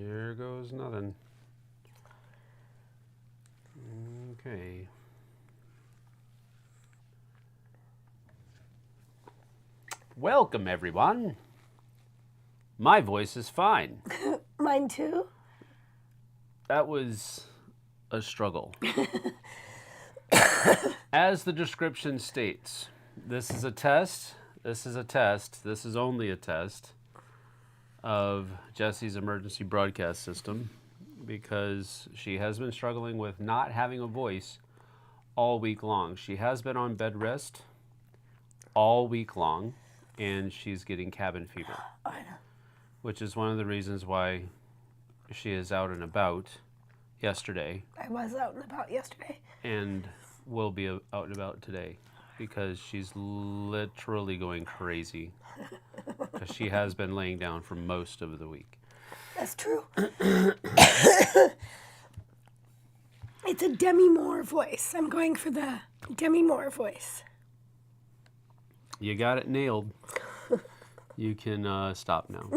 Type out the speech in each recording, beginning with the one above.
Here goes nothing. Okay. Welcome, everyone. My voice is fine. Mine too. That was a struggle. As the description states, this is a test. This is a test. This is only a test of Jessie's emergency broadcast system because she has been struggling with not having a voice all week long. She has been on bed rest all week long, and she's getting cabin fever, which is one of the reasons why she is out and about yesterday. I was out and about yesterday. And will be out and about today because she's literally going crazy because she has been laying down for most of the week. That's true. It's a Demi Moore voice. I'm going for the Demi Moore voice. You got it nailed. You can stop now.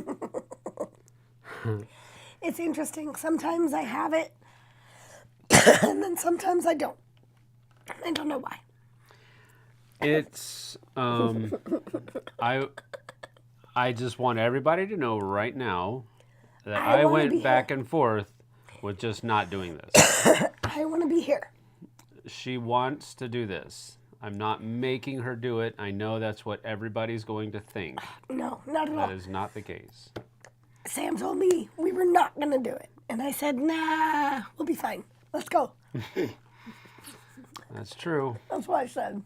It's interesting. Sometimes I have it, and then sometimes I don't. I don't know why. It's I just want everybody to know right now that I went back and forth with just not doing this. I want to be here. She wants to do this. I'm not making her do it. I know that's what everybody's going to think. No, not at all. That is not the case. Sam told me we were not going to do it. And I said, nah, we'll be fine. Let's go. That's true. That's what I said.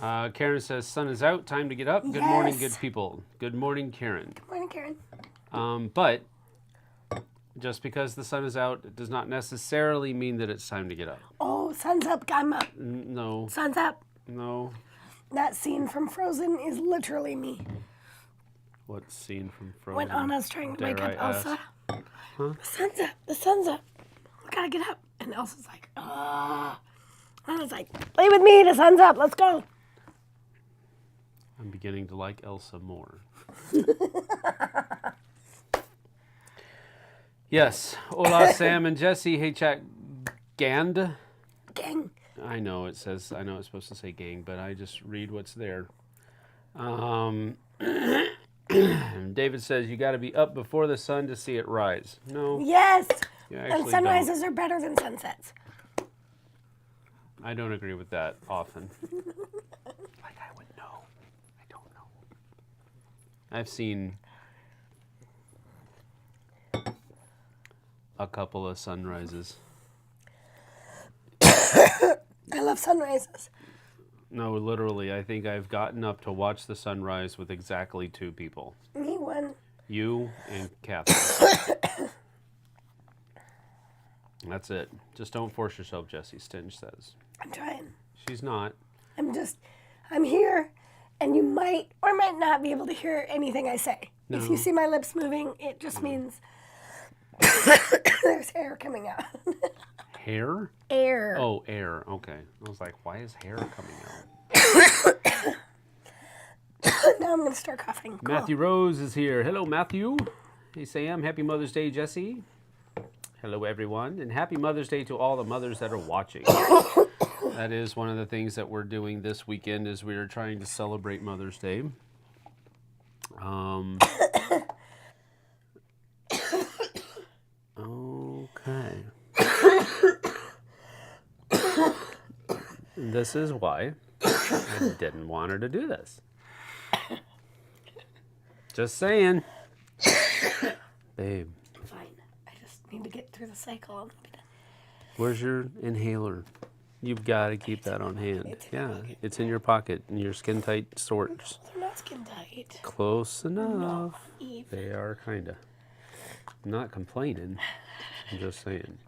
Yeah. Karen says, sun is out, time to get up. Good morning, good people. Good morning, Karen. Good morning, Karen. But just because the sun is out, it does not necessarily mean that it's time to get up. Oh, sun's up, I'm up. No. Sun's up. No. That scene from Frozen is literally me. What scene from Frozen? When Anna's trying to wake up Elsa. Huh? The sun's up. The sun's up. We gotta get up. And Elsa's like, ah. Anna's like, play with me. The sun's up. Let's go. I'm beginning to like Elsa more. Yes. Hola, Sam and Jessie. Hey, chat. Gand. Gang. I know it's supposed to say gang, but I just read what's there. David says you got to be up before the sun to see it rise. No. Yes. And sunrises are better than sunsets. I don't agree with that often. Like I would know. I don't know. I've seen a couple of sunrises. I love sunrises. No, literally, I think I've gotten up to watch the sunrise with exactly 2 people. Me one. You and Catherine. That's it. Just don't force yourself, Jessie, Stinge says. I'm trying. She's not. I'm here, and you might or might not be able to hear anything I say. No. If you see my lips moving, it just means there's hair coming out. Hair? Air. Oh, air. Okay. I was like, why is hair coming out? Now I'm going to start coughing. Cool. Matthew Rose is here. Hello, Matthew. Hey, Sam. Happy Mother's Day, Jessie. Hello, everyone. And happy Mother's Day to all the mothers that are watching. That is one of the things that we're doing this weekend is we are trying to celebrate Mother's Day. Okay. This is why I didn't want her to do this. Just saying. Babe. Fine. I just need to get through the cycle a little bit. Where's your inhaler? You've got to keep that on hand. It's in your pocket, in your skin-tight shorts. They're not skin-tight. Close enough. No, they are, kind of. I'm not complaining. I'm just saying.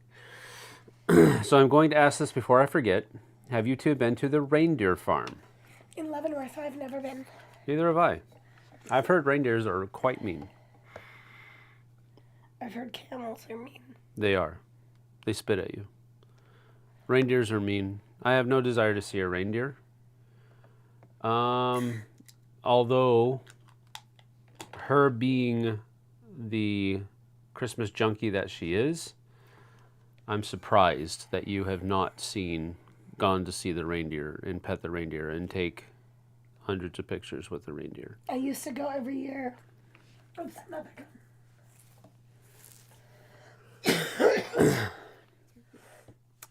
So I'm going to ask this before I forget. Have you two been to the reindeer farm? In Leavenworth, I've never been. Neither have I. I've heard reindeers are quite mean. I've heard camels are mean. They are. They spit at you. Reindeers are mean. I have no desire to see a reindeer. Although her being the Christmas junkie that she is, I'm surprised that you have not gone to see the reindeer and pet the reindeer and take hundreds of pictures with the reindeer. I used to go every year. Oops, another gun.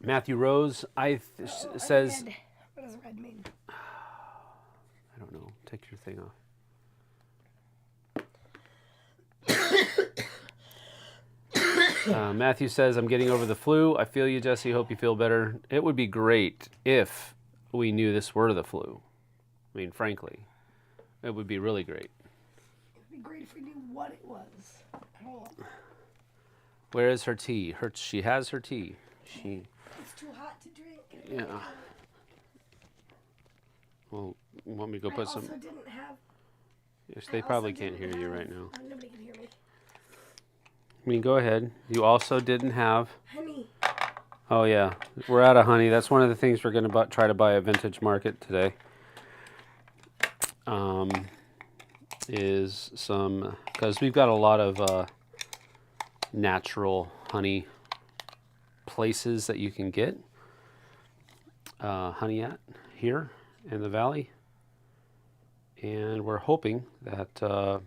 Matthew Rose says... Red. What does red mean? I don't know. Take your thing off. Matthew says, I'm getting over the flu. I feel you, Jessie. Hope you feel better. It would be great if we knew this were the flu. I mean, frankly, it would be really great. It would be great if we knew what it was. Hold on. Where is her tea? She has her tea. It's too hot to drink. Yeah. Well, want me to go put some... I also didn't have... Yes, they probably can't hear you right now. Nobody can hear me. I mean, go ahead. You also didn't have... Honey. Oh, yeah. We're out of honey. That's one of the things we're going to try to buy at Vintage Market today. Is some... Because we've got a lot of natural honey places that you can get honey at here in the valley. And we're hoping that...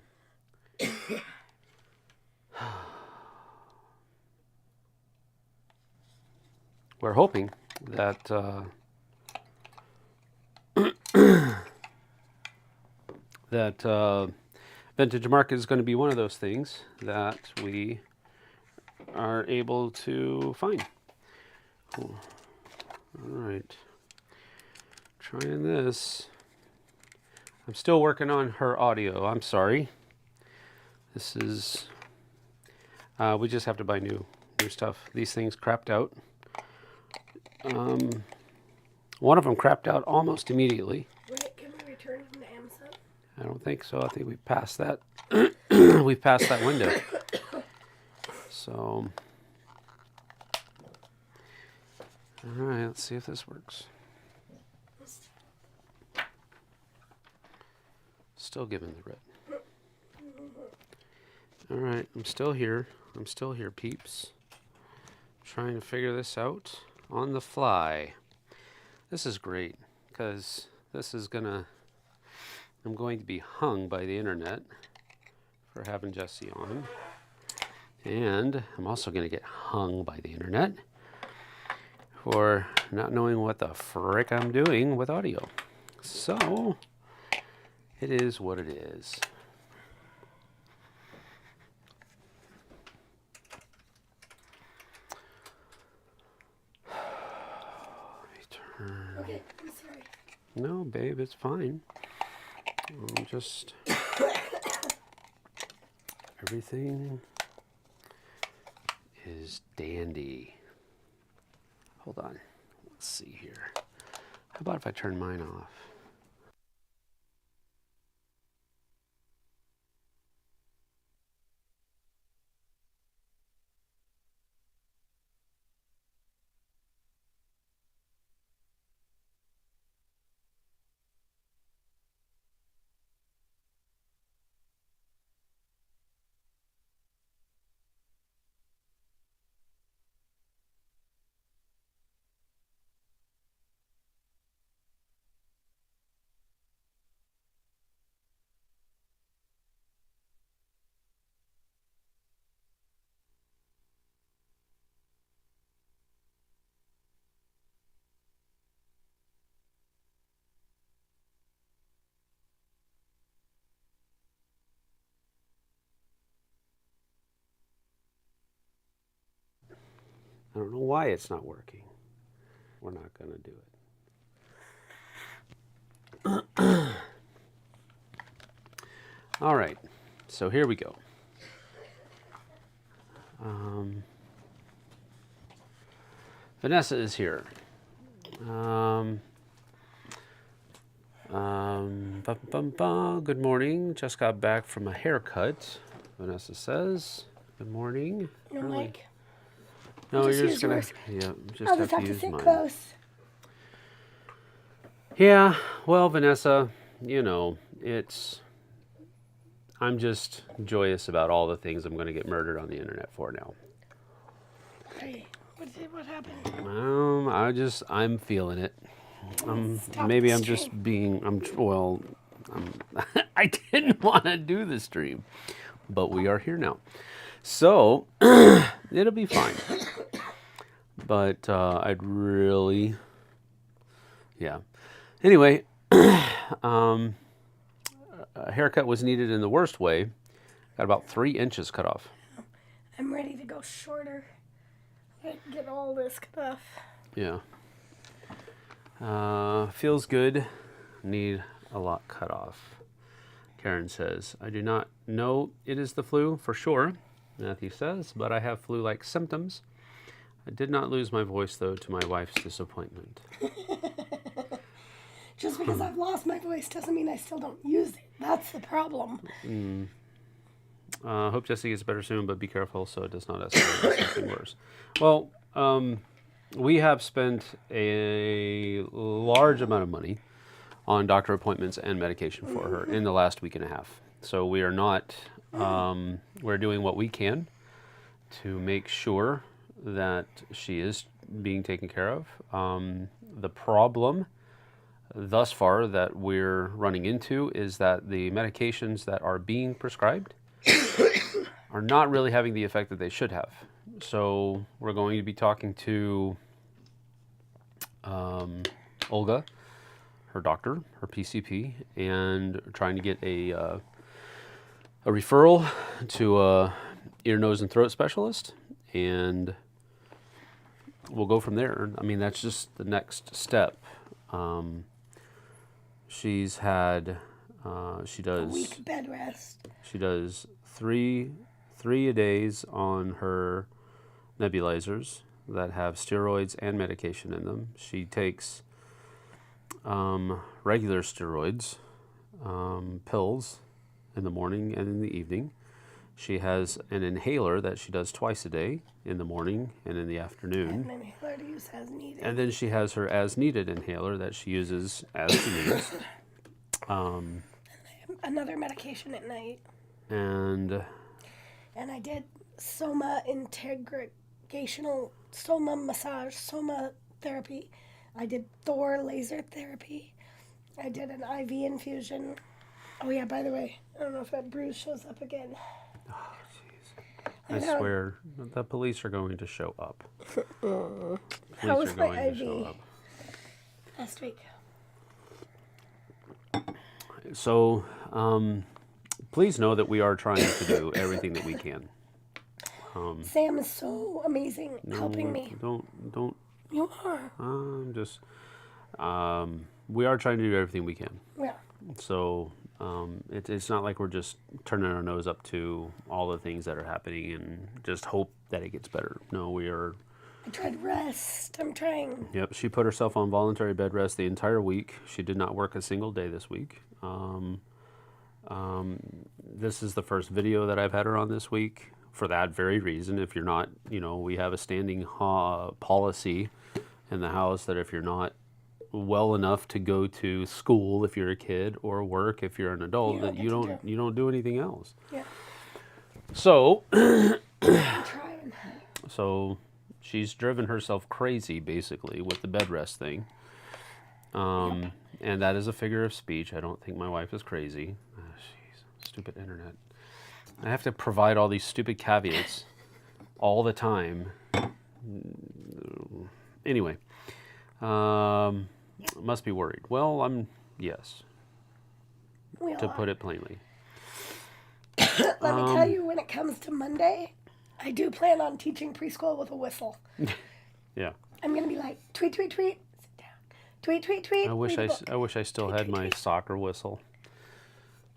We're hoping that Vintage Market is going to be one of those things that we are able to find. Cool. All right. Trying this. I'm still working on her audio. I'm sorry. This is... we just have to buy new stuff. These things crapped out. One of them crapped out almost immediately. Wait, can we return them to Amazon? I don't think so. I think we've passed that. We've passed that window. So, all right, let's see if this works. Still giving the rip. All right, I'm still here. I'm still here, peeps. Trying to figure this out on the fly. This is great because this is I'm going to be hung by the internet for having Jessie on. And I'm also going to get hung by the internet for not knowing what the frick I'm doing with audio. So, it is what it is. Okay, I'm sorry. No, babe, it's fine. Just everything is dandy. Hold on. Let's see here. How about if I turn mine off? I don't know why it's not working. We're not going to do it. All right, so here we go. Vanessa is here. Good morning. Just got back from a haircut. Vanessa says, good morning. No mic. No, Just you're use just gonna. yours. Yeah, I'll just have have to to use sit mine. close. Yeah, well, Vanessa, you know, I'm just joyous about all the things I'm going to get murdered on the internet for now. Hey, what happened? I'm feeling it. Stop Maybe the I'm stream. just being, I didn't want to do the stream, but we are here now. So, it'll be fine. But I'd really, yeah. Anyway, a haircut was needed in the worst way. Got about 3 inches cut off. I'm ready to go shorter. Get all this cut off. Yeah. Feels good. Need a lot cut off. Karen says, I do not know it is the flu for sure, Matthew says, but I have flu-like symptoms. I did not lose my voice, though, to my wife's disappointment. Just because I've lost my voice doesn't mean I still don't use it. That's the problem. Hope Jessie gets better soon, but be careful so it does not escalate into something worse. Well, we have spent a large amount of money on doctor appointments and medication for her in the last week and a half. So we are not, we're doing what we can to make sure that she is being taken care of. The problem thus far that we're running into is that the medications that are being prescribed are not really having the effect that they should have. So we're going to be talking to Olga, her doctor, her PCP, and trying to get a referral to a ear, nose, and throat specialist, and we'll go from there. I mean, that's just the next step. She's had, she A does week bed rest. She does three a days on her nebulizers that have steroids and medication in them. She takes regular steroids, pills in the morning and in the evening. She has an inhaler that she does twice a day, in the morning and in the afternoon. And inhaler to use as needed. And then she has her as needed inhaler that she uses as she needs. Another medication at night. And I did soma massage, soma therapy. I did Thor laser therapy. I did an IV infusion. Oh yeah, by the way, I don't know if that bruise shows up again. oh, jeez. I swear, the police are going to show up. How was my going to show IV up. last week? So, please know that we are trying to do everything that we can. Sam is so amazing helping me. Don't. You are. We are trying to do everything we can. Yeah. So, it's not like we're just turning our nose up to all the things that are happening and just hope that it gets better. No, we are. I tried rest. I'm trying. Yep, she put herself on voluntary bed rest the entire week. She did not work a single day this week. This is the first video that I've had her on this week for that very reason. If you're not, we have a standing policy in the house that if you're not well enough to go to school, if you're a kid, or work if you're an adult, that you don't do anything else. Yeah. So, I'm trying. so she's driven herself crazy basically with the bed rest thing. And that is a figure of speech. I don't think my wife is crazy. Oh, jeez, stupid internet. I have to provide all these stupid caveats all the time. Anyway, must be worried. Well, yes, to put it plainly. Let me tell you, when it comes to Monday, I do plan on teaching preschool with a whistle. Yeah. I'm going to be like, tweet, tweet, tweet, sit down. Tweet, tweet, tweet. I wish I still Tweet, had tweet, my tweet. soccer whistle.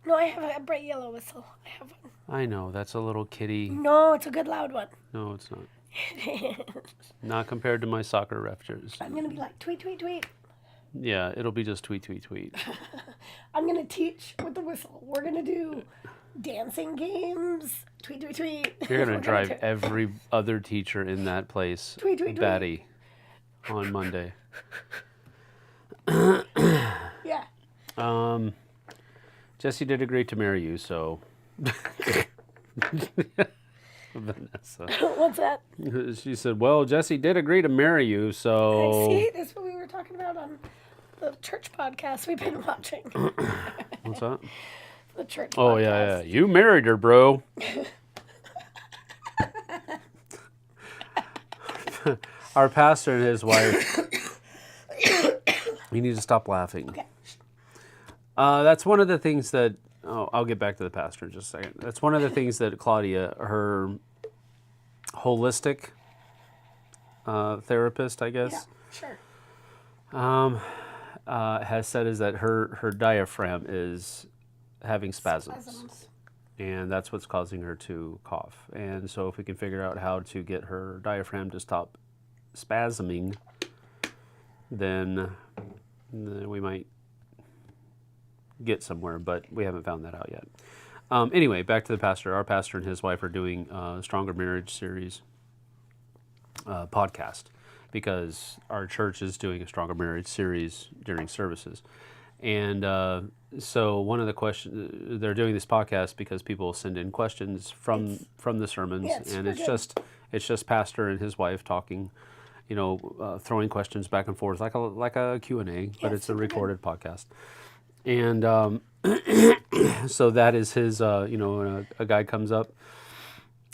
No, I have a bright yellow whistle. I have one. I know, that's a little kitty. No, it's a good loud one. No, it's not. Not compared to my soccer raptors. I'm going to be like, tweet, tweet, tweet. Yeah, it'll be just tweet, tweet, tweet. I'm going to teach with the whistle. We're going to do dancing games. Tweet, tweet, tweet. You're going to drive every other teacher in that place Tweet, tweet, tweet. batty on Monday. Yeah. Jessie did agree to marry you, so Vanessa. What's that? She said, well, Jessie did agree to marry you, so... See, that's what we were talking about on the church podcast we've been watching. What's that? The church Oh, podcast. yeah. You married her, bro. Our pastor and his wife... You need to stop laughing. Okay. That's one of the things that... Oh, I'll get back to the pastor in just a second. That's one of the things that Claudia, her holistic therapist, I guess, Sure. has said is that her diaphragm is having spasms. And that's what's causing her to cough. And so if we can figure out how to get her diaphragm to stop spasming, then we might get somewhere, but we haven't found that out yet. Anyway, back to the pastor. Our pastor and his wife are doing a Stronger Marriage series podcast because our church is doing a Stronger Marriage series during services. And so one of the questions, they're doing this podcast because people send in questions from the sermons, and it's just pastor and his wife talking, throwing questions back and forth like a Q&A, but it's a recorded podcast. And so that is his, when a guy comes up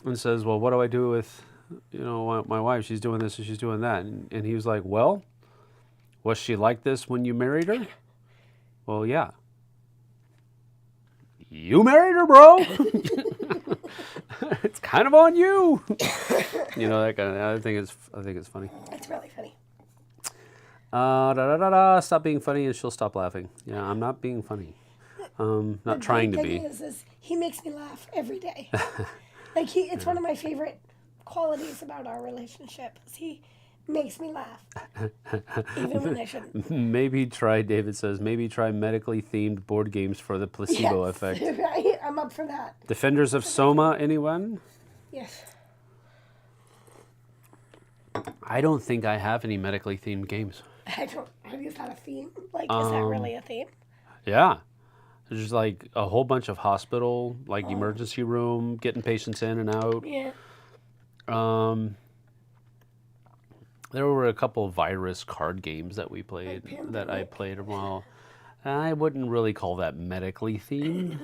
and says, well, what do I do with, my wife? She's doing this and she's doing that. And he was like, well, was she like this when you married her? Well, yeah. You married her, bro. It's kind of on you. That kind of, I think it's funny. It's really funny. Stop being funny and she'll stop laughing. Yeah, I'm not being funny. Not trying to be. The thing is he makes me laugh every day. It's one of my favorite qualities about our relationship. Is he makes me laugh. Even when I shouldn't. David says, maybe try medically themed board games for the placebo effect. Right? I'm up for that. Defenders of Soma, anyone? Yes. I don't think I have any medically themed games. Have you thought a theme? Is that really a theme? Yeah. There's a whole bunch of hospital, emergency room, getting patients in and out. Yeah. There were a couple of virus card games that we played, that I played a while. I wouldn't really call that medically themed.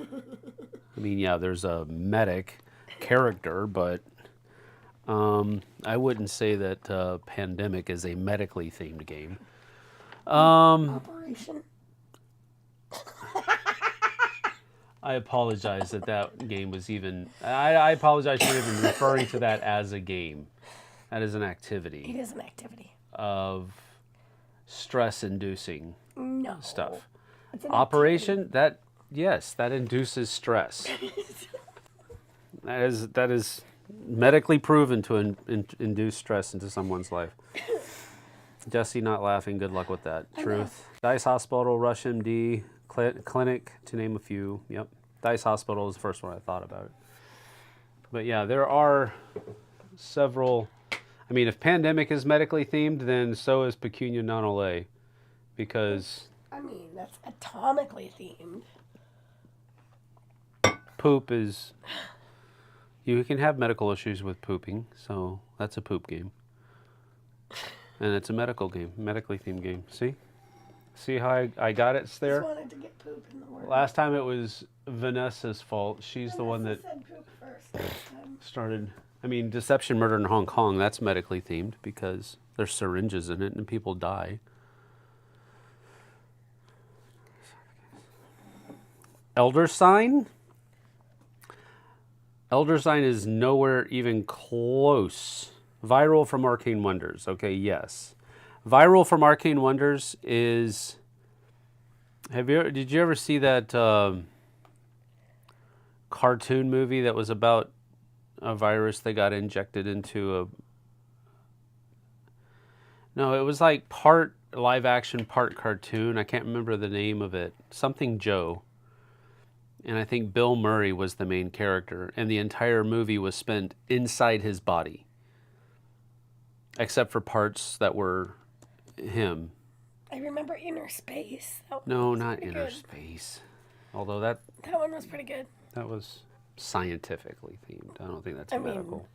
I mean, yeah, there's a medic character, but I wouldn't say that Pandemic is a medically themed game. Operation. I apologize that game was even... I apologize for even referring to that as a game. That is an activity. It is an activity. Of stress-inducing stuff. It's an Operation, that induces stress. That is medically proven to induce stress into someone's life. Jessie not laughing, good luck with that. Truth. Dice Hospital, Rush MD, Clinic, to name a few. Yep. Dice Hospital is the first one I thought about. But yeah, there are several... I mean, if Pandemic is medically themed, then so is Pecunia Non Ole, because... I mean, that's atomically themed. Poop is... You can have medical issues with pooping, so that's a poop game. And it's a medical game, medically themed game. See? See how I got it there? I just wanted to get poop in the word. Last time it was Vanessa's fault. She's the one that said poop first last time. started... I mean, Deception Murder in Hong Kong, that's medically themed because there's syringes in it and people die. Elder Sign? Elder Sign is nowhere even close. Viral from Arcane Wonders. Okay, yes. Viral from Arcane Wonders is... Did you ever see that cartoon movie that was about a virus that got injected into a... No, it was part live action, part cartoon. I can't remember the name of it. Something Joe. And I think Bill Murray was the main character. And the entire movie was spent inside his body. Except for parts that were him. I remember Inner Space. No, not Inner Space. Although that one was pretty good. That was... scientifically themed. I don't think that's I mean- medical.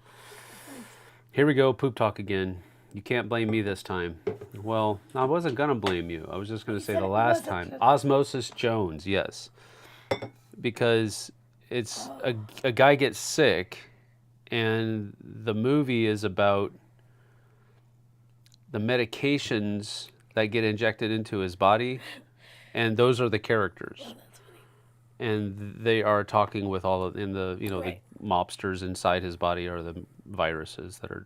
Here we go, poop talk again. You can't blame me this time. Well, I wasn't going to blame you. I was just going to say said the it last wasn't. time. Osmosis Jones, yes. Because it's a guy gets sick, and the movie is about the medications that get injected into his body, and those are the characters. Oh, that's funny. And they are talking with all of Right. the mobsters inside his body are the viruses that are.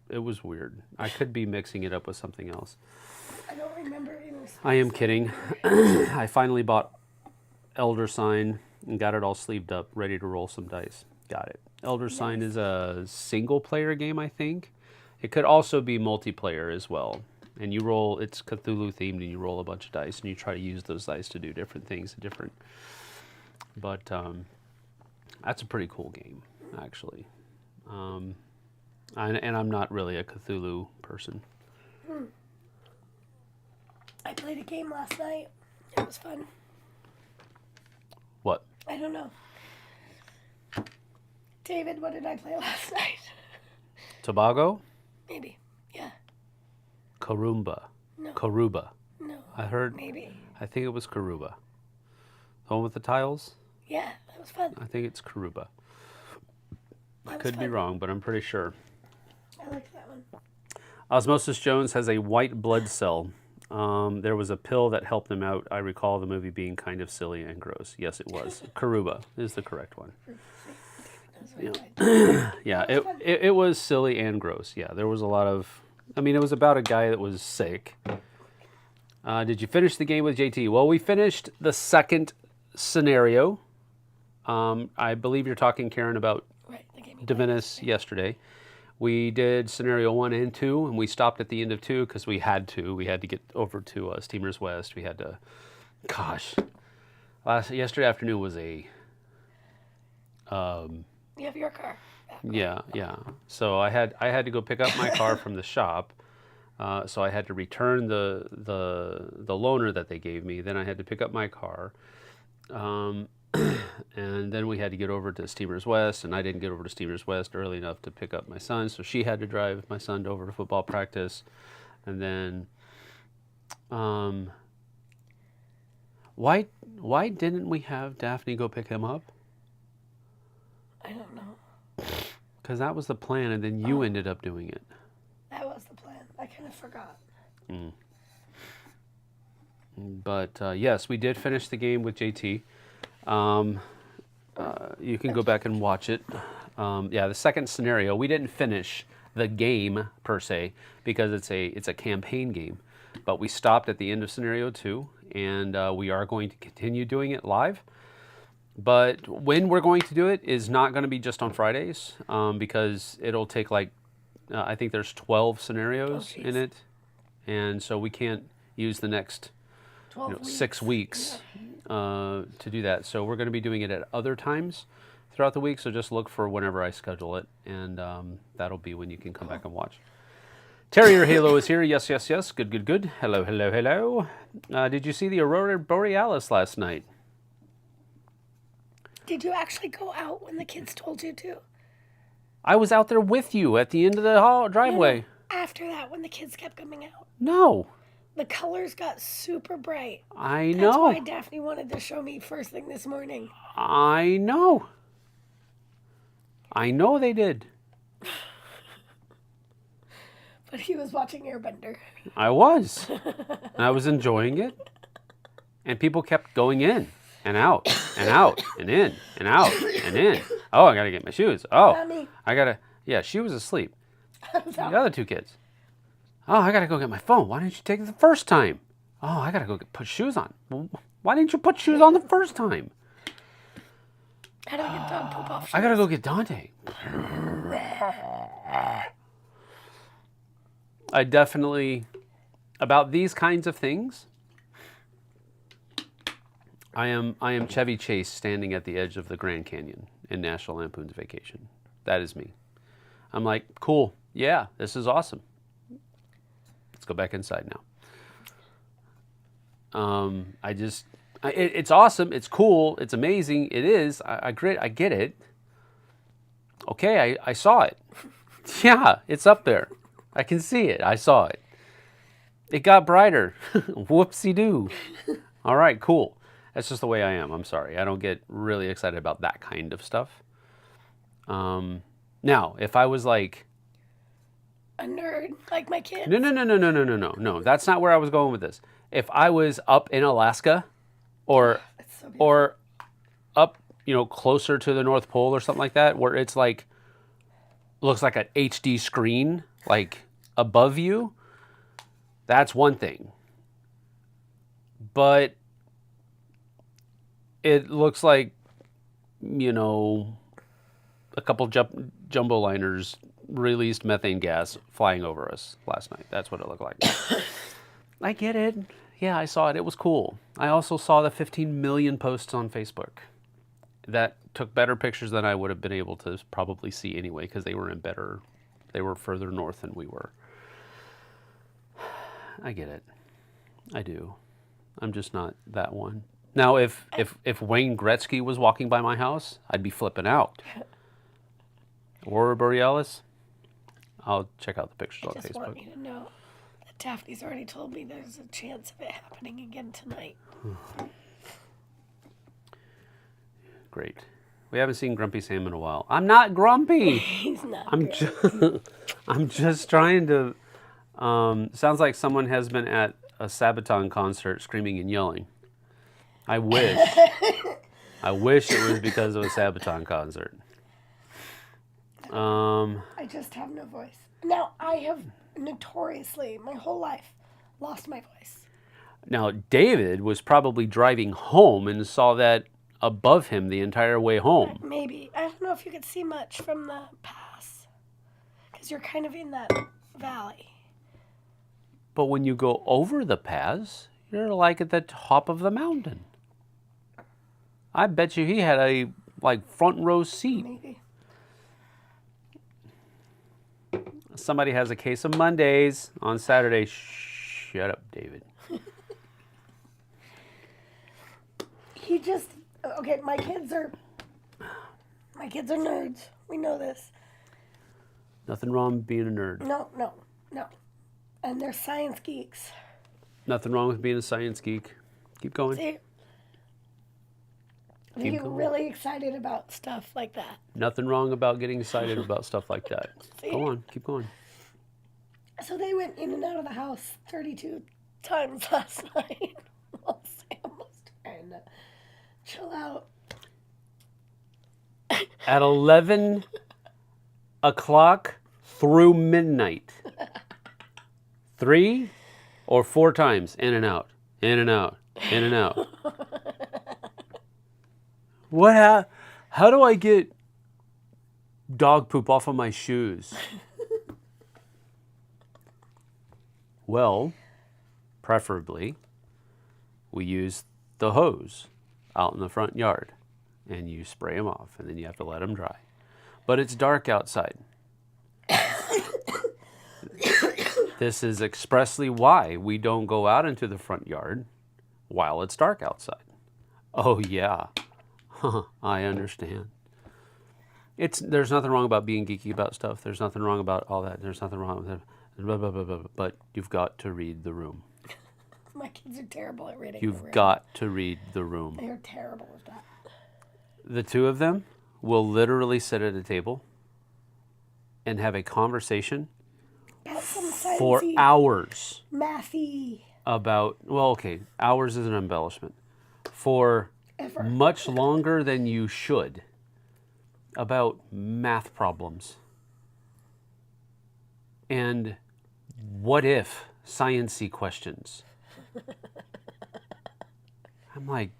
It was weird. I could be mixing it up with something else. I don't remember any. I am kidding. I finally bought Elder Sign and got it all sleeved up, ready to roll some dice. Got it. Elder Sign is a single player game, I think. It could also be multiplayer as well. And you roll, it's Cthulhu themed, and you roll a bunch of dice, and you try to use those dice to do different things. But that's a pretty cool game, actually. And I'm not really a Cthulhu person. I played a game last night. It was fun. What? I don't know. David, what did I play last night? Tobago? Maybe. Yeah. Karumba. No. Karuba. No. I heard. Maybe. I think it was Karuba. The one with the tiles? Yeah, that was fun. I think it's Karuba. I That was could be fun. wrong, but I'm pretty sure. I liked that one. Osmosis Jones has a white blood cell. There was a pill that helped him out. I recall the movie being kind of silly and gross. Yes, it was. Karuba is the correct one. That's what I played. Yeah, That was fun. it was silly and gross. Yeah, there was a lot of... I mean, it was about a guy that was sick. Did you finish the game with JT? Well, we finished the second scenario. I believe you're talking, Karen, about Right, the game. Divinus yesterday. We did scenario 1 and 2, and we stopped at the end of 2 because we had to. We had to get over to Steamers West. We had to... Gosh. Yesterday afternoon was a... You have your car. Yeah. So I had to go pick up my car from the shop. So I had to return the loaner that they gave me. Then I had to pick up my car. And then we had to get over to Steamers West, and I didn't get over to Steamers West early enough to pick up my son, so she had to drive my son over to football practice. And then, why didn't we have Daphne go pick him up? I don't know. Because that was the plan, and then you ended up doing it. That was the plan. I kind of forgot. But yes, we did finish the game with JT. You can go back and watch it. Yeah, the second scenario, we didn't finish the game per se because it's a campaign game, but we stopped at the end of scenario 2, and we are going to continue doing it live. But when we're going to do it is not going to be just on Fridays, because it'll take I think there's 12 scenarios in it, and so we can't use the next 12 weeks. 6 weeks to do that. So we're going to be doing it at other times throughout the week. So just look for whenever I schedule it, and that'll be when you can come back and watch. Terrier Halo is here. Yes. Good. Hello. Did you see the Aurora Borealis last night? Did you actually go out when the kids told you to? I was out there with you at the end of the driveway. After that, when the kids kept coming out. No. The colors got super bright. I That's know. why Daphne wanted to show me first thing this morning. I know. I know they did. But he was watching Airbender. I was. And I was enjoying it. And people kept going in and out and out and in and out and in. Oh, I got to get my shoes. Oh, Mommy. I got to. Yeah, she was asleep. I was out. The other two kids. Oh, I got to go get my phone. Why didn't you take it the first time? Oh, I got to go put shoes on. Well, why didn't you put shoes on the first time? How do I get dog poop off? I got to go get Dante. I definitely, about these kinds of things, I am Chevy Chase standing at the edge of the Grand Canyon in National Lampoon's Vacation. That is me. I'm like, cool. Yeah, this is awesome. Let's go back inside now. It's awesome. It's cool. It's amazing. It is. I get it. Okay, I saw it. Yeah, it's up there. I can see it. I saw it. It got brighter. Whoopsie-doo. All right, cool. That's just the way I am. I'm sorry. I don't get really excited about that kind of stuff. Now, if I was like... A nerd, like my kids. No. That's not where I was going with this. If I was up in Alaska or up, closer to the North Pole or something like that, where it's like, looks like an HD screen, like above you, that's one thing. But it looks like, a couple jumbo liners released methane gas flying over us last night. That's what it looked like. I get it. Yeah, I saw it. It was cool. I also saw the 15 million posts on Facebook that took better pictures than I would have been able to probably see anyway, because they were further north than we were. I get it. I do. I'm just not that one. Now, if Wayne Gretzky was walking by my house, I'd be flipping out. Aurora Borealis, I'll check out the pictures on Facebook. I just want you to know that Daphne's already told me there's a chance of it happening again tonight. Great. We haven't seen Grumpy Sam in a while. I'm not grumpy. He's not. I'm just trying to. Sounds like someone has been at a Sabaton concert screaming and yelling. I wish. I wish it was because of a Sabaton concert. I just have no voice. Now, I have notoriously, my whole life, lost my voice. Now, David was probably driving home and saw that above him the entire way home. Maybe. I don't know if you could see much from the pass, because you're kind of in that valley. But when you go over the pass, you're like at the top of the mountain. I bet you he had a front row seat. Maybe. Somebody has a case of Mondays on Saturday. Shut up, David. Okay, my kids are nerds. We know this. Nothing wrong with being a nerd. No. And they're science geeks. Nothing wrong with being a science geek. Keep going. See, are you really excited about stuff like that? Nothing wrong about getting excited about stuff like that. See? Go on, keep going. So they went in and out of the house 32 times last night while Sam was trying to chill out. At 11 o'clock through midnight. 3 or 4 times, in and out, in and out, in and out. How do I get dog poop off of my shoes? Well, preferably, we use the hose out in the front yard, and you spray them off, and then you have to let them dry. But it's dark outside. This is expressly why we don't go out into the front yard while it's dark outside. Oh, yeah. I understand. There's nothing wrong about being geeky about stuff. There's nothing wrong about all that. There's nothing wrong with it. Blah, blah, blah, blah, blah. But you've got to read the room. My kids are terrible at reading You've got to read the room. They're terrible at that. The two of them will literally sit at a table and have a conversation for hours. Mathy. About, well, okay, hours is an embellishment. For Ever. Much longer than you should. About math problems. And what if science-y questions. I'm like,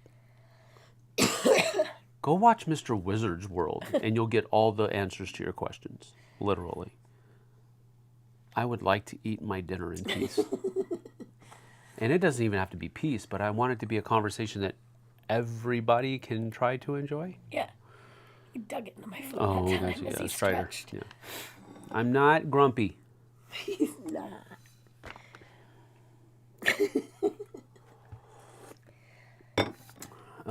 go watch Mr. Wizard's World and you'll get all the answers to your questions, literally. I would like to eat my dinner in peace. And it doesn't even have to be peace, but I want it to be a conversation that everybody can try to enjoy. Yeah. He dug it into my foot Oh, that time that's, as yeah, he Strider. stretched. Yeah. I'm not grumpy. He's not.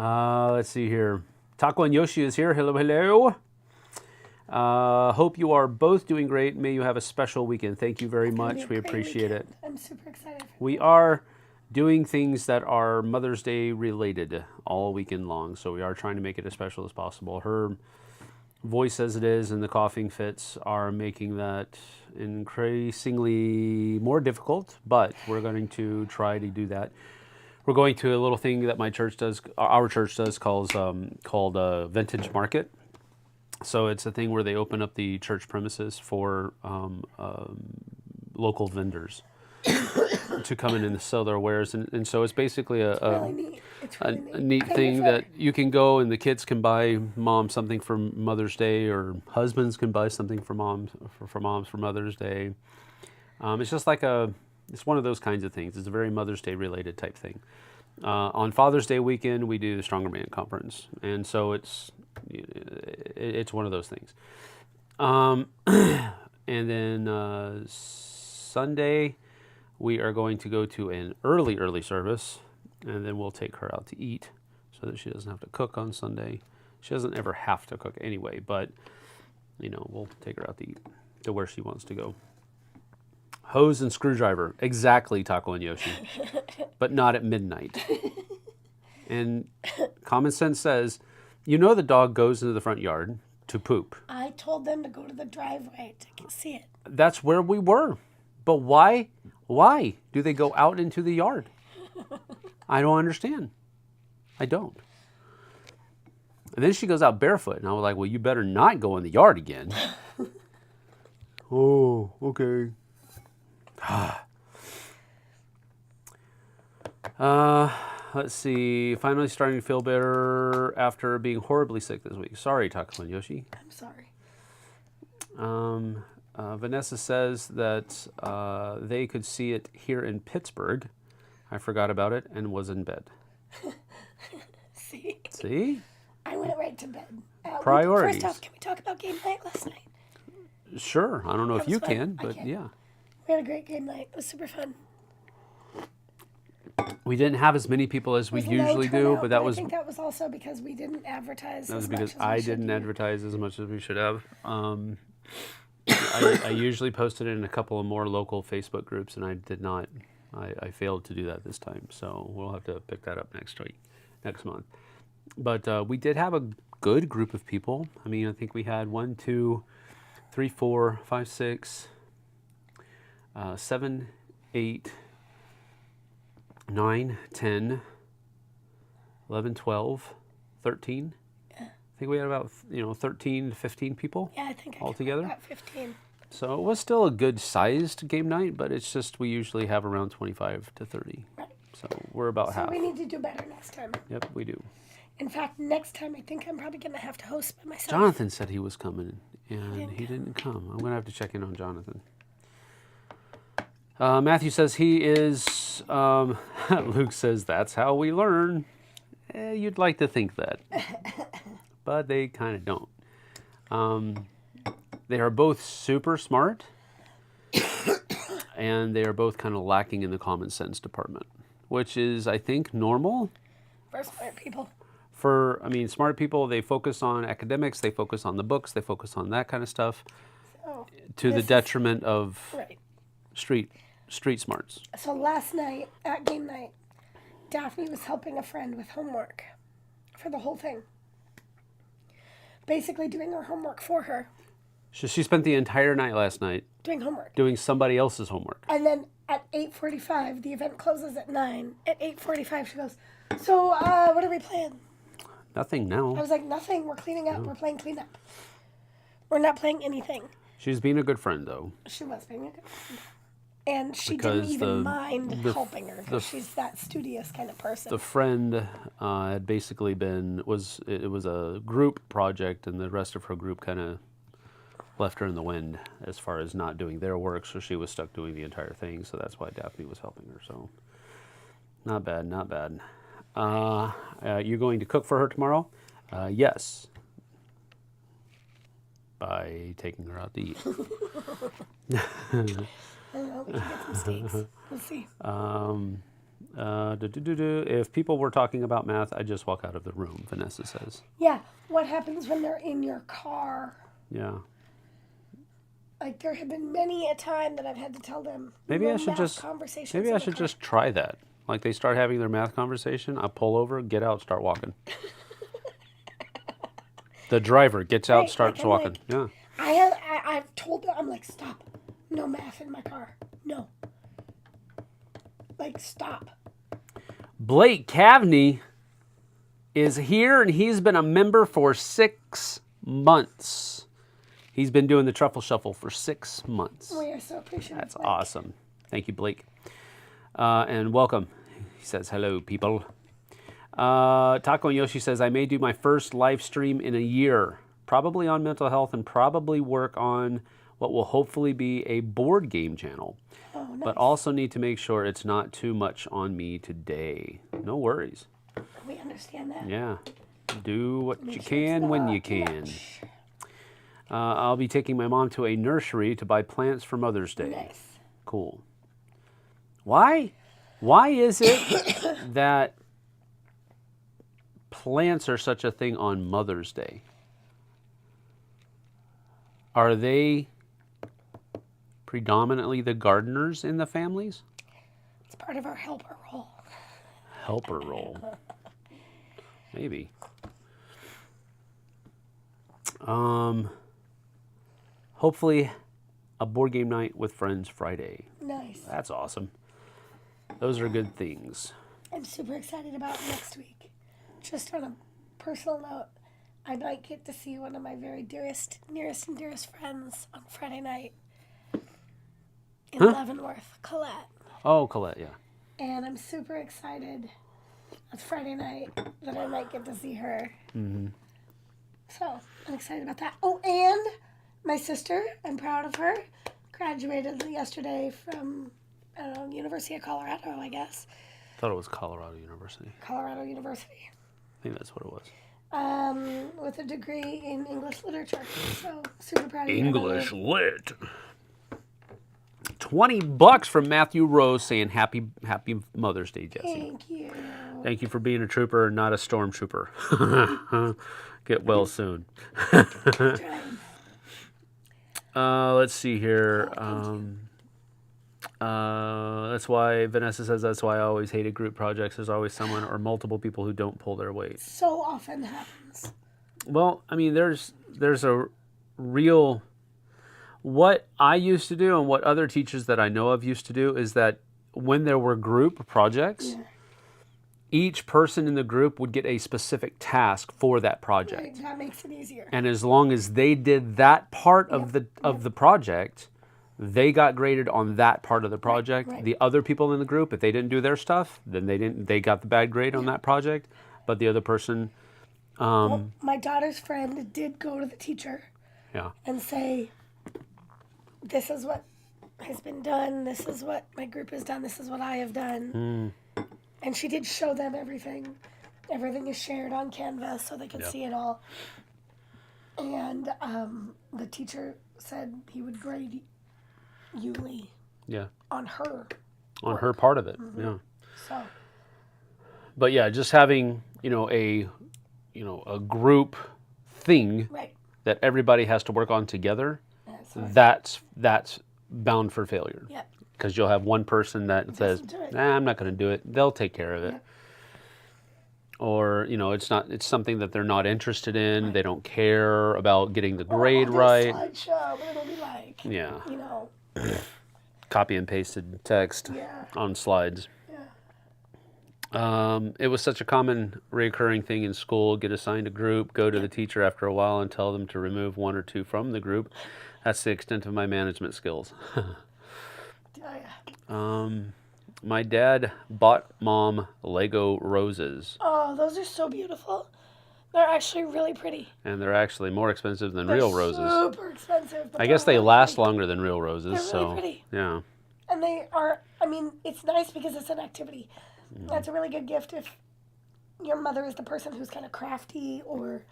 Let's see here. Taco and Yoshi is here. Hello, hello. Hope you are both doing great. May you have a special weekend. Thank you very much. We appreciate it. I'm super excited. We are doing things that are Mother's Day related all weekend long, so we are trying to make it as special as possible. Her voice as it is and the coughing fits are making that increasingly more difficult, but we're going to try to do that. We're going to a little thing that our church does called Vintage Market. So it's a thing where they open up the church premises for local vendors to come in and sell their wares. And so it's basically Really neat. It's really a neat thing that you can go and the kids can buy mom something for Mother's Day, or husbands can buy something for moms for Mother's Day. It's just like it's one of those kinds of things. It's a very Mother's Day related type thing. On Father's Day weekend, we do the Stronger Man Conference. And so it's one of those things. And then Sunday, we are going to go to an early service, and then we'll take her out to eat so that she doesn't have to cook on Sunday. She doesn't ever have to cook anyway, but, we'll take her out to eat to where she wants to go. Hose and screwdriver. Exactly, Taco and Yoshi. But not at midnight. And common sense says, the dog goes into the front yard to poop. I told them to go to the driveway to see it. That's where we were. But why? Why do they go out into the yard? I don't understand. I don't. And then she goes out barefoot. And I was like, well, you better not go in the yard again. Oh, okay. Let's see. Finally starting to feel better after being horribly sick this week. Sorry, Taco and Yoshi. I'm sorry. Vanessa says that they could see it here in Pittsburgh. I forgot about it and was in bed. See? I went right to bed. Priorities. First off, can we talk about game night last night? Sure. I don't know if you fun. can, but yeah. We had a great game night. It was super fun. We didn't have as many people as we usually do, but I think that was also because we didn't advertise. That was because I didn't advertise as much as we should have. I usually posted it in a couple of more local Facebook groups, and I did not. I failed to do that this time, so we'll have to pick that up next month. But we did have a good group of people. I mean, I think we had 1, 2, 3, 4, 5, 6, 7, 8, 9, 10, 11, 12, 13. Yeah. I think we had about 13 to 15 people. Yeah, I think altogether. About 15. So it was still a good sized game night, but it's just we usually have around 25 to 30. Right. So we're about half. So we need to do better next time. Yep, we do. In fact, next time I think I'm probably going to have to host by myself. Jonathan said he was coming, and he didn't come. I'm going to have to check in on Jonathan. Matthew says he is. Luke says that's how we learn. You'd like to think that, but they kind of don't. They are both super smart, and they are both kind of lacking in the common sense department, which is, I think, normal. For smart people. Smart people, they focus on academics, they focus on the books, they focus on that kind of stuff, to the detriment of street smarts. So last night, at game night, Daphne was helping a friend with homework for the whole thing. Basically doing her homework for her. So she spent the entire night last night doing homework. Doing somebody else's homework. And then at 8:45, the event closes at 9. At 8:45, she goes, so what are we playing? Nothing now. I was like, nothing. We're cleaning up. No. We're playing cleanup. We're not playing anything. She's being a good friend, though. She was being a good friend. And she didn't even mind helping her because she's that studious kind of person. The friend had basically it was a group project, and the rest of her group kind of left her in the wind as far as not doing their work, so she was stuck doing the entire thing, so that's why Daphne was helping her. So not bad, not bad. You're going to cook for her tomorrow? Yes. By taking her out to eat. I don't know, we can get some steaks. We'll see. If people were talking about math, I'd just walk out of the room, Vanessa says. Yeah. What happens when they're in your car? Yeah. Like, there have been many a time that I've had to tell them. Maybe no I should math just conversations maybe in I the should car. just try that. Like they start having their math conversation, I pull over, get out, start walking. The driver gets out, Right, starts like, I'm walking. like- Yeah. I've told them, I'm like, stop. No math in my car. No. Like, stop. Blake Cavney is here, and he's been a member for 6 months. He's been doing the Truffle Shuffle for 6 months. We are so appreciative. That's Blake. awesome. Thank you, Blake. And welcome. He says, hello, people. Taco and Yoshi says, I may do my first live stream in a year, probably on mental health and probably work on what will hopefully be a board game channel. Oh, nice. But also need to make sure it's not too much on me today. No worries. We understand that. Yeah. Do what Make you sure it's can when not you too can. much. I'll be taking my mom to a nursery to buy plants for Mother's Day. Nice. Cool. Why is it that plants are such a thing on Mother's Day? Are they predominantly the gardeners in the families? It's part of our helper role. Helper role. Maybe. Hopefully a board game night with friends Friday. Nice. That's awesome. Those are good things. I'm super excited about next week. Just on a personal note, I might get to see one of my very nearest and dearest friends on Friday night in Leavenworth, Colette. Oh, Colette, yeah. And I'm super excited. It's Friday night that I might get to see her. Mm-hmm. So I'm excited about that. Oh, and my sister, I'm proud of her, graduated yesterday from, I don't know, University of Colorado, I guess. Thought it was Colorado University. Colorado University. I think that's what it was. With a degree in English literature. So super proud of you. English lit. $20 from Matthew Rose saying happy Mother's Day, Jessie. Thank you. Thank you for being a trooper and not a stormtrooper. Get well soon. Let's see here. That's why Vanessa says that's why I always hated group projects. There's always someone or multiple people who don't pull their weight. So often happens. Well, I mean, there's a real... What I used to do and what other teachers that I know of used to do is that when there were group projects, each person in the group would get a specific task for that project. Right, that makes it easier. And as long as they did that part of the project, they got graded on that part of the project. Right. The other people in the group, if they didn't do their stuff, then they got the bad grade on that project. But the other person, Well, my daughter's friend did go to the teacher and say, this is what has been done, this is what my group has done, this is what I have done. And she did show them everything. Everything is shared on Canvas so they could see it all. And the teacher said he would grade Yuli on her. On her part of it, So, But yeah, just having, a group thing that everybody has to work on together, that's bound for failure. Yep. Because you'll have one person that says, nah, I'm not going to do it. They'll take care of it. Yep. Or, it's something that they're not interested in. They don't care about getting the grade right. Slideshow, but it'll be like, Copy and pasted text on slides. It was such a common recurring thing in school. Get assigned a group, go to the teacher after a while and tell them to remove one or two from the group. That's the extent of my management skills. My dad bought Mom Lego roses. Oh, those are so beautiful. They're actually really pretty. And they're actually more expensive than real roses. Super expensive. I guess they last longer than real roses. They're really pretty. Yeah. And they are, it's nice because it's an activity. That's a really good gift if your mother is the person who's kind of crafty or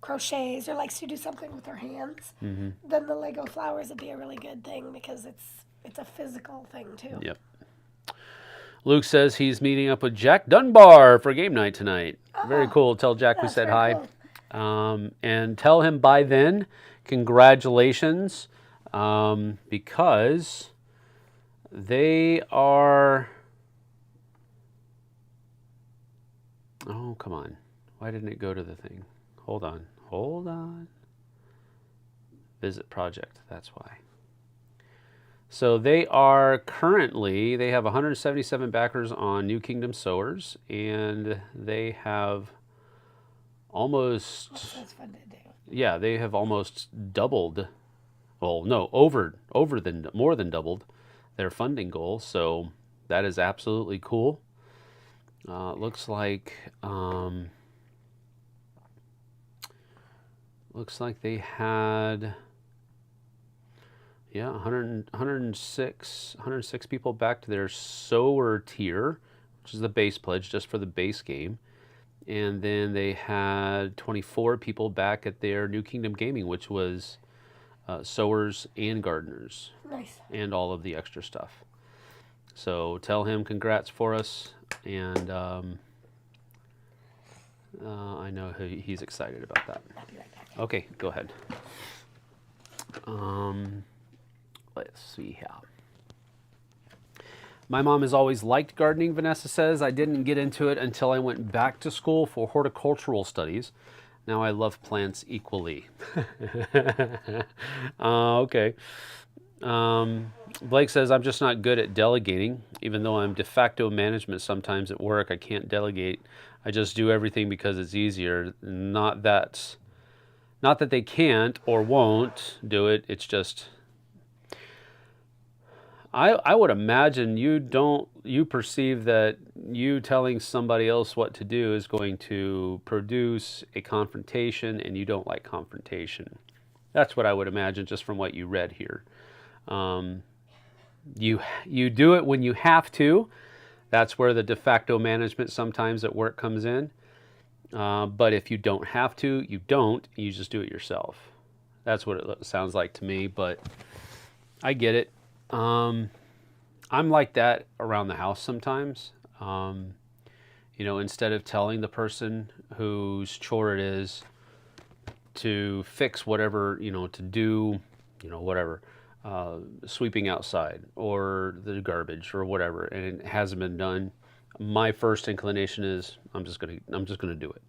crochets or likes to do something with her hands. Then the Lego flowers would be a really good thing because it's a physical thing too. Yep. Luke says he's meeting up with Jack Dunbar for game night tonight. Very cool. Tell Jack we said hi. Cool. And tell him by then, congratulations, because they are... Oh, come on. Why didn't it go to the thing? Hold on. Visit project, that's why. So they are currently, they have 177 backers on New Kingdom Sowers, and they have almost... That's fun to do. Yeah, they have almost doubled, well, no, more than doubled their funding goal, so that is absolutely cool. Looks like they had 106 people back to their sower tier, which is the base pledge just for the base game, and then they had 24 people back at their New Kingdom Gaming, which was sowers and gardeners. Nice. And all of the extra stuff. So tell him congrats for us, and I know he's excited about that. I'll be right back. Okay, go ahead. Let's see here. My mom has always liked gardening, Vanessa says. I didn't get into it until I went back to school for horticultural studies. Now I love plants equally. Okay. Blake says, I'm just not good at delegating. Even though I'm de facto management sometimes at work, I can't delegate. I just do everything because it's easier. Not that they can't or won't do it. It's just... I would imagine you perceive that you telling somebody else what to do is going to produce a confrontation, and you don't like confrontation. That's what I would imagine just from what you read here. You do it when you have to. That's where the de facto management sometimes at work comes in. But if you don't have to, you don't. You just do it yourself. That's what it sounds like to me, but I get it. I'm like that around the house sometimes. Instead of telling the person whose chore it is to fix whatever, to do, whatever, sweeping outside or the garbage or whatever, and it hasn't been done, my first inclination is I'm just gonna do it.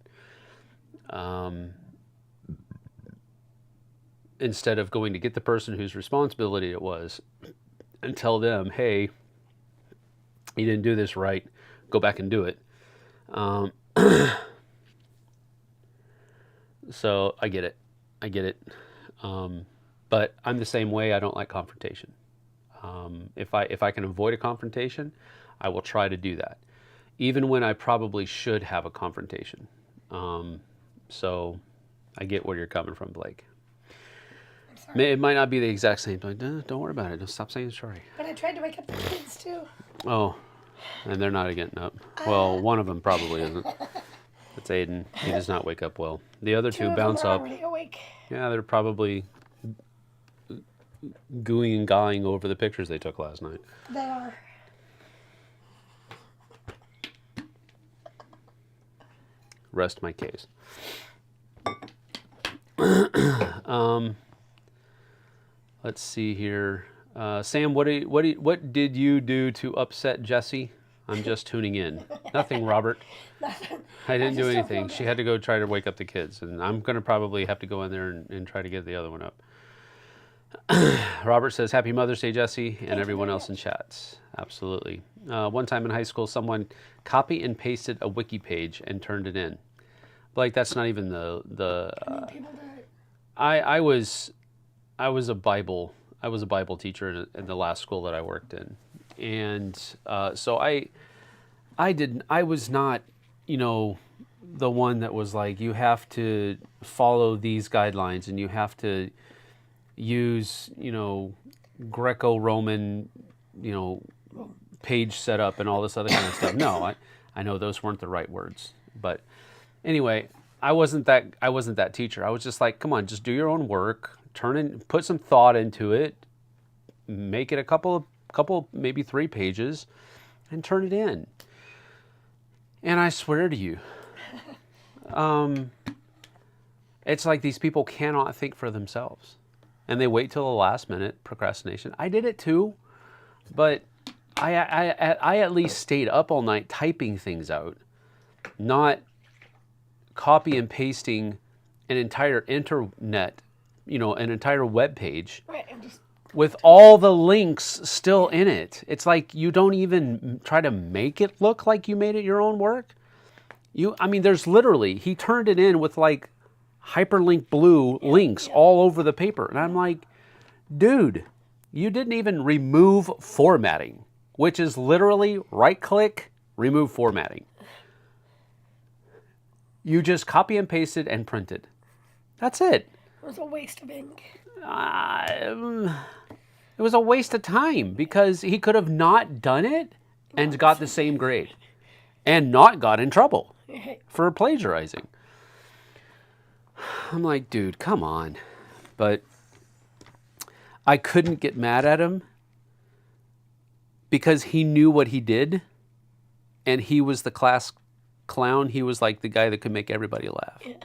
Instead of going to get the person whose responsibility it was and tell them, hey, you didn't do this right, go back and do it. So I get it. But I'm the same way. I don't like confrontation. If I can avoid a confrontation, I will try to do that, even when I probably should have a confrontation. So I get where you're coming from, Blake. It might not be the exact same thing. Don't worry about it. Don't stop saying sorry. But I tried to wake up the kids too. Oh, and they're not getting up. Well, one of them probably isn't. It's Aiden. He does not wake up well. The other two bounce up. Already awake. Yeah, they're probably gooing and gawing over the pictures they took last night. They are. Rest my case. Let's see here. Sam, what did you do to upset Jessie? I'm just tuning in. Nothing, Robert. Nothing. I didn't do anything. She had to go try to wake up the kids, and I'm going to probably have to go in there and try to get the other one up. Robert says, Happy Mother's Day, Jessie, and everyone else in chats. Absolutely. One time in high school, someone copy and pasted a wiki page and turned it in. Like, that's not even the People do it. I was a Bible teacher in the last school that I worked in, and so I was not, the one that was like, you have to follow these guidelines and you have to use, Greco-Roman, page setup and all this other kind of stuff. No, I know those weren't the right words, but anyway, I wasn't that teacher. I was just like, come on, just do your own work. Put some thought into it, make it a couple, maybe 3 pages, and turn it in. And I swear to you, it's like these people cannot think for themselves. And they wait till the last minute, procrastination. I did it too, but I at least stayed up all night typing things out, not copy and pasting an entire internet, an entire web page with all the links still in it. It's like you don't even try to make it look like you made it your own work. There's literally, he turned it in with like hyperlink blue links all over the paper. And I'm like, dude, you didn't even remove formatting, which is literally right click, remove formatting. You just copy and pasted and printed. That's it. It was a waste of ink. It was a waste of time because he could have not done it and got the same grade and not got in trouble for plagiarizing. I'm like, dude, come on. But I couldn't get mad at him because he knew what he did and he was the class clown. He was like the guy that could make everybody laugh. Yeah.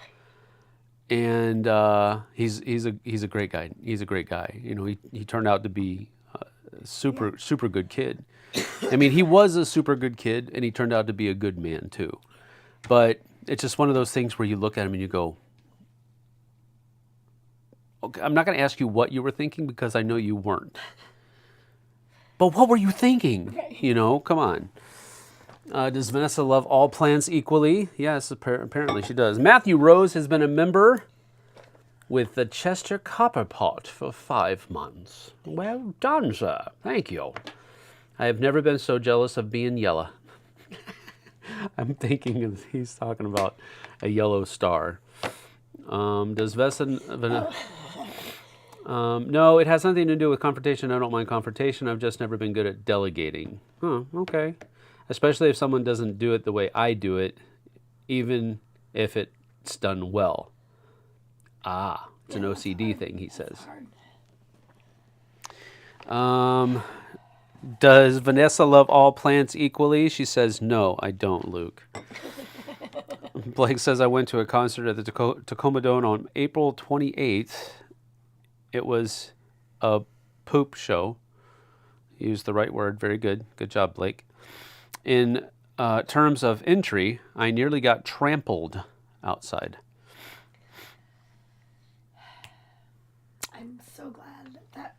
And he's a great guy. He's a great guy. He turned out to be a super good kid. He was a super good kid and he turned out to be a good man too. But it's just one of those things where you look at him and you go, okay, I'm not going to ask you what you were thinking because I know you weren't. But what were you thinking? Come on. Does Vanessa love all plants equally? Yes, apparently she does. Matthew Rose has been a member with the Chester Copper Pot for 5 months. Well done, sir. Thank you. I have never been so jealous of being yellow. I'm thinking he's talking about a yellow star. Does Vanessa... no, it has nothing to do with confrontation. I don't mind confrontation. I've just never been good at delegating. Okay. Especially if someone doesn't do it the way I do it, even if it's done well. It's an OCD thing, he says. Does Vanessa love all plants equally? She says, no, I don't, Luke. Blake says, I went to a concert at the Tacoma Dome on April 28th. It was a poop show. He used the right word. Very good. Good job, Blake. In terms of entry, I nearly got trampled outside. I'm so glad that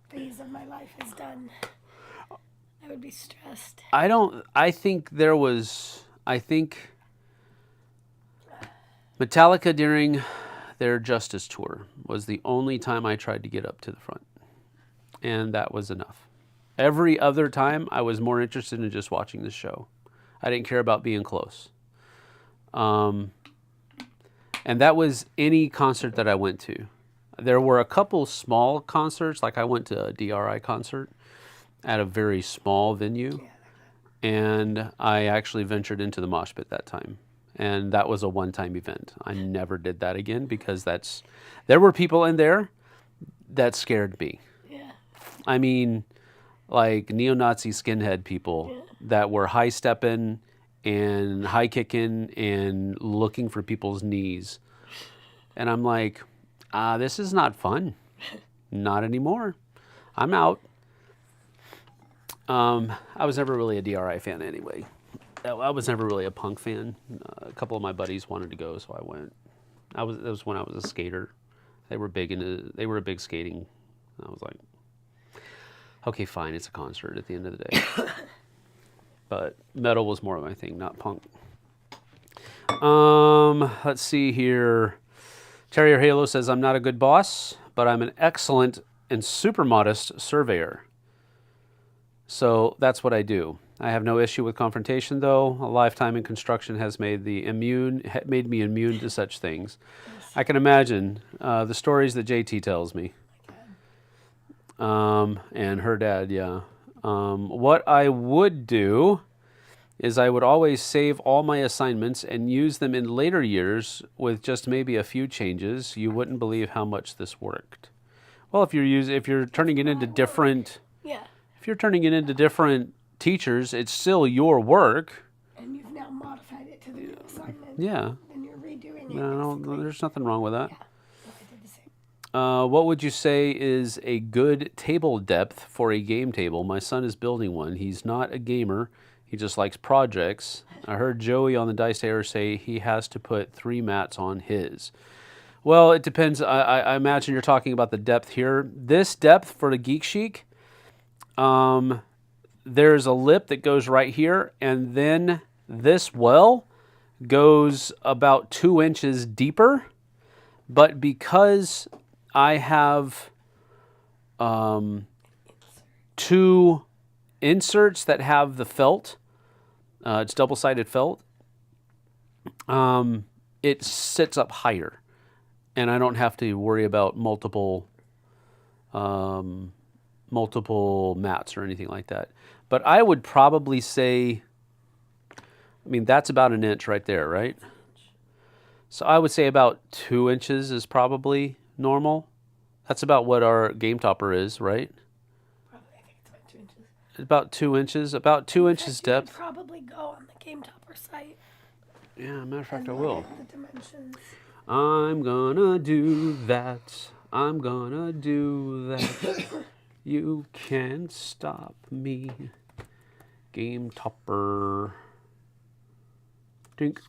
phase of my life is done. I would be stressed. I think Metallica during their Justice tour was the only time I tried to get up to the front. And that was enough. Every other time, I was more interested in just watching the show. I didn't care about being close. And that was any concert that I went to. There were a couple small concerts, like I went to a DRI concert at a very small venue. And I actually ventured into the mosh pit that time. And that was a one-time event. I never did that again because there were people in there that scared me. Yeah. Like neo-Nazi skinhead people that were high-stepping and high-kicking and looking for people's knees. And I'm like, this is not fun. Not anymore. I'm out. I was never really a DRI fan anyway. I was never really a punk fan. A couple of my buddies wanted to go, so I went. That was when I was a skater. They were a big skating. I was like, okay, fine, it's a concert at the end of the day. But metal was more of my thing, not punk. Let's see here. Terrier Halo says, I'm not a good boss, but I'm an excellent and super modest surveyor. So that's what I do. I have no issue with confrontation, though. A lifetime in construction has made me immune to such things. I can imagine the stories that JT tells me. And her dad, yeah. What I would do is I would always save all my assignments and use them in later years with just maybe a few changes. You wouldn't believe how much this worked. Well, if you're turning it into different teachers, it's still your work. And you've now modified it to the new assignment. Yeah. And you're redoing it. No, there's nothing wrong with that. Yeah. No, I did the same. What would you say is a good table depth for a game table? My son is building one. He's not a gamer. He just likes projects. I heard Joey on the Dice Air say he has to put 3 mats on his. Well, it depends. I imagine you're talking about the depth here. This depth for the Geek Chic, there's a lip that goes right here, and then this well goes about 2 inches deeper. But because I have 2 inserts that have the felt, it's double-sided felt, it sits up higher. And I don't have to worry about multiple mats or anything like that. But I would probably say, I mean, that's about an inch right there, right? So I would say about 2 inches is probably normal. That's about what our game topper is, right? Probably, I think it's about 2 inches. About 2 inches, about 2 inches depth. You could probably go on the game topper site. Yeah, matter of fact, I will. The dimensions. I'm gonna do that. I'm gonna do that. You can't stop me. Game topper. Dink.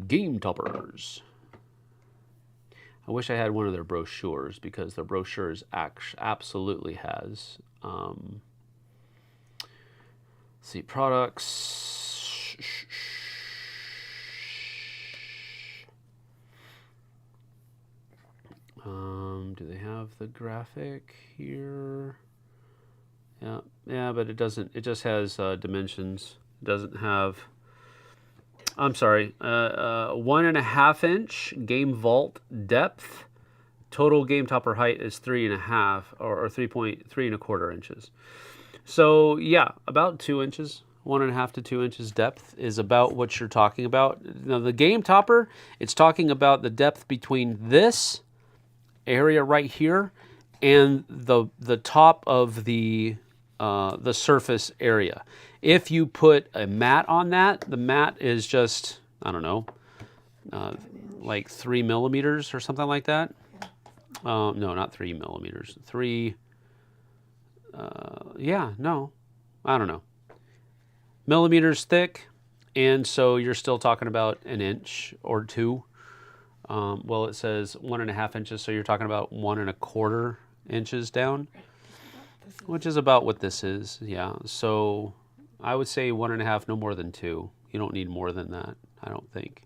Game toppers. I wish I had one of their brochures, because their brochures absolutely has. Let's see, products. Do they have the graphic here? Yeah, but it doesn't. It just has dimensions. It doesn't have. I'm sorry. 1.5 inch game vault depth. Total game topper height is 3.5 or 3.3¼ inches. So yeah, about 2 inches. 1.5 to 2 inches depth is about what you're talking about. Now the game topper, it's talking about the depth between this area right here and the top of the surface area. If you put a mat on that, the mat is just, I don't know, like 3 millimeters or something like that. No, not 3 millimeters. I don't know. Millimeters thick, and so you're still talking about an inch or 2. Well, it says 1.5 inches, so you're talking about 1.25 inches down, which is about what this is. Yeah, so I would say 1.5, no more than 2. You don't need more than that, I don't think,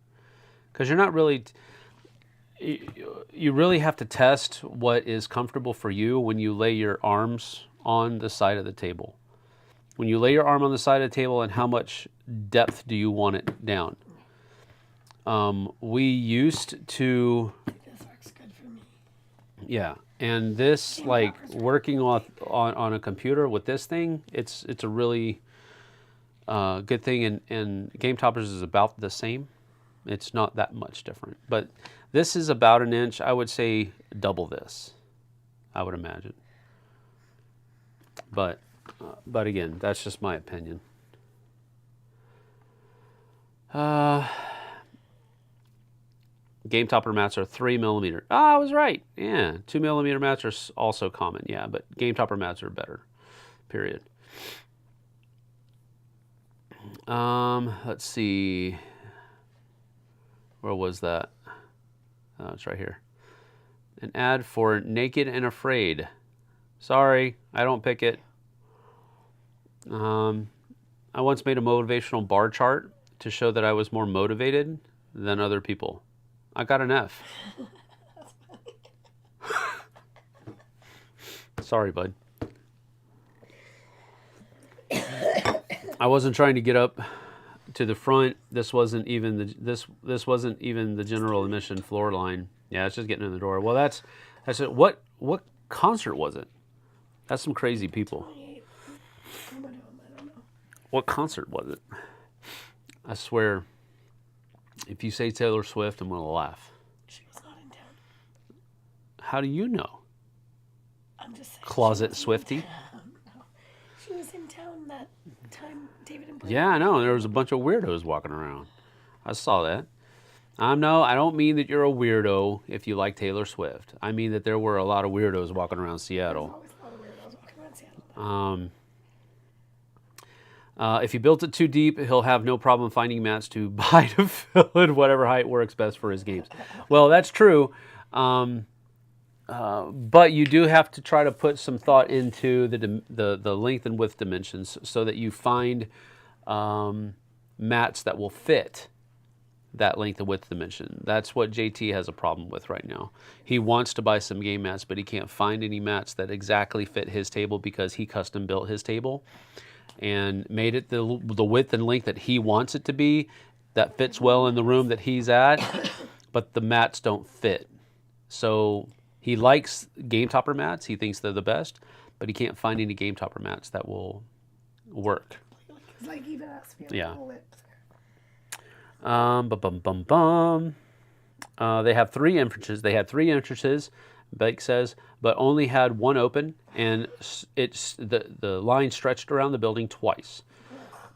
because you're not really. You really have to test what is comfortable for you when you lay your arms on the side of the table. When you lay your arm on the side of the table, and how much depth do you want it down? We used to. This works good for me. Yeah, and this, like, working on a computer with this thing, it's a really good thing, and Game Toppers is about the same. It's not that much different, but this is about an inch. I would say double this, I would imagine. But again, that's just my opinion. Game topper mats are 3 millimeter. I was right. Yeah, 2 millimeter mats are also common. Yeah, but game topper mats are better. Period. Let's see. Where was that? Oh, it's right here. An ad for Naked and Afraid. Sorry, I don't pick it. I once made a motivational bar chart to show that I was more motivated than other people. I got an F. Sorry, bud. I wasn't trying to get up to the front. This wasn't even this wasn't even the general admission floor line. Yeah, it's just getting in the door. Well, that's it. What concert was it? That's some crazy people. What concert was it? I swear, if you say Taylor Swift, I'm gonna laugh. She was not in town. How do you know? I'm just saying. Closet Swiftie. No. She he was in town that time, David and Blake. Yeah, I know. There was a bunch of weirdos walking around. I saw that. I don't mean that you're a weirdo if you like Taylor Swift. I mean that there were a lot of weirdos walking around Seattle. There's always a lot of weirdos walking around Seattle. If you built it too deep, he'll have no problem finding mats to buy to fill it, whatever height works best for his games. Well, that's true. But you do have to try to put some thought into the length and width dimensions so that you find mats that will fit that length and width dimension. That's what JT has a problem with right now. He wants to buy some game mats, but he can't find any mats that exactly fit his table because he custom built his table and made it the width and length that he wants it to be, that fits well in the room that he's at, but the mats don't fit. So he likes game topper mats. He thinks they're the best, but he can't find any game topper mats that will work. It's like even us feeling Yeah. lips. They have 3 entrances. They had 3 entrances, Blake says, but only had one open, and it's the line stretched around the building twice.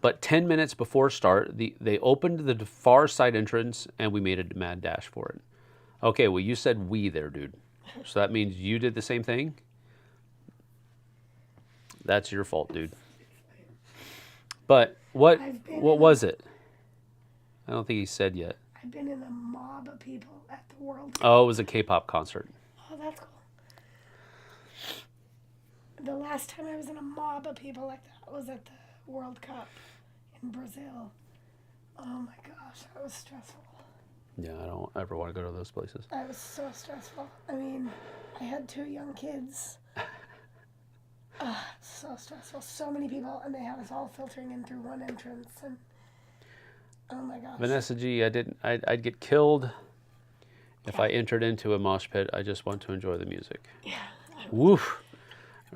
But 10 minutes before start, they opened the far side entrance, and we made a mad dash for it. Okay, well, you said we there, dude. So that means you did the same thing? That's your fault, dude. But what was it? I don't think he said yet. I've been in a mob of people at the World Cup. Oh, it was a K-pop concert. Oh, that's cool. The last time I was in a mob of people like that was at the World Cup in Brazil. Oh my gosh, that was stressful. Yeah, I don't ever want to go to those places. That was so stressful. I mean, I had 2 young kids. So stressful. So many people, and they had us all filtering in through one entrance, and oh my gosh. Vanessa G, I'd get killed if I entered into a mosh pit. I just want to enjoy the music. Yeah. Woof.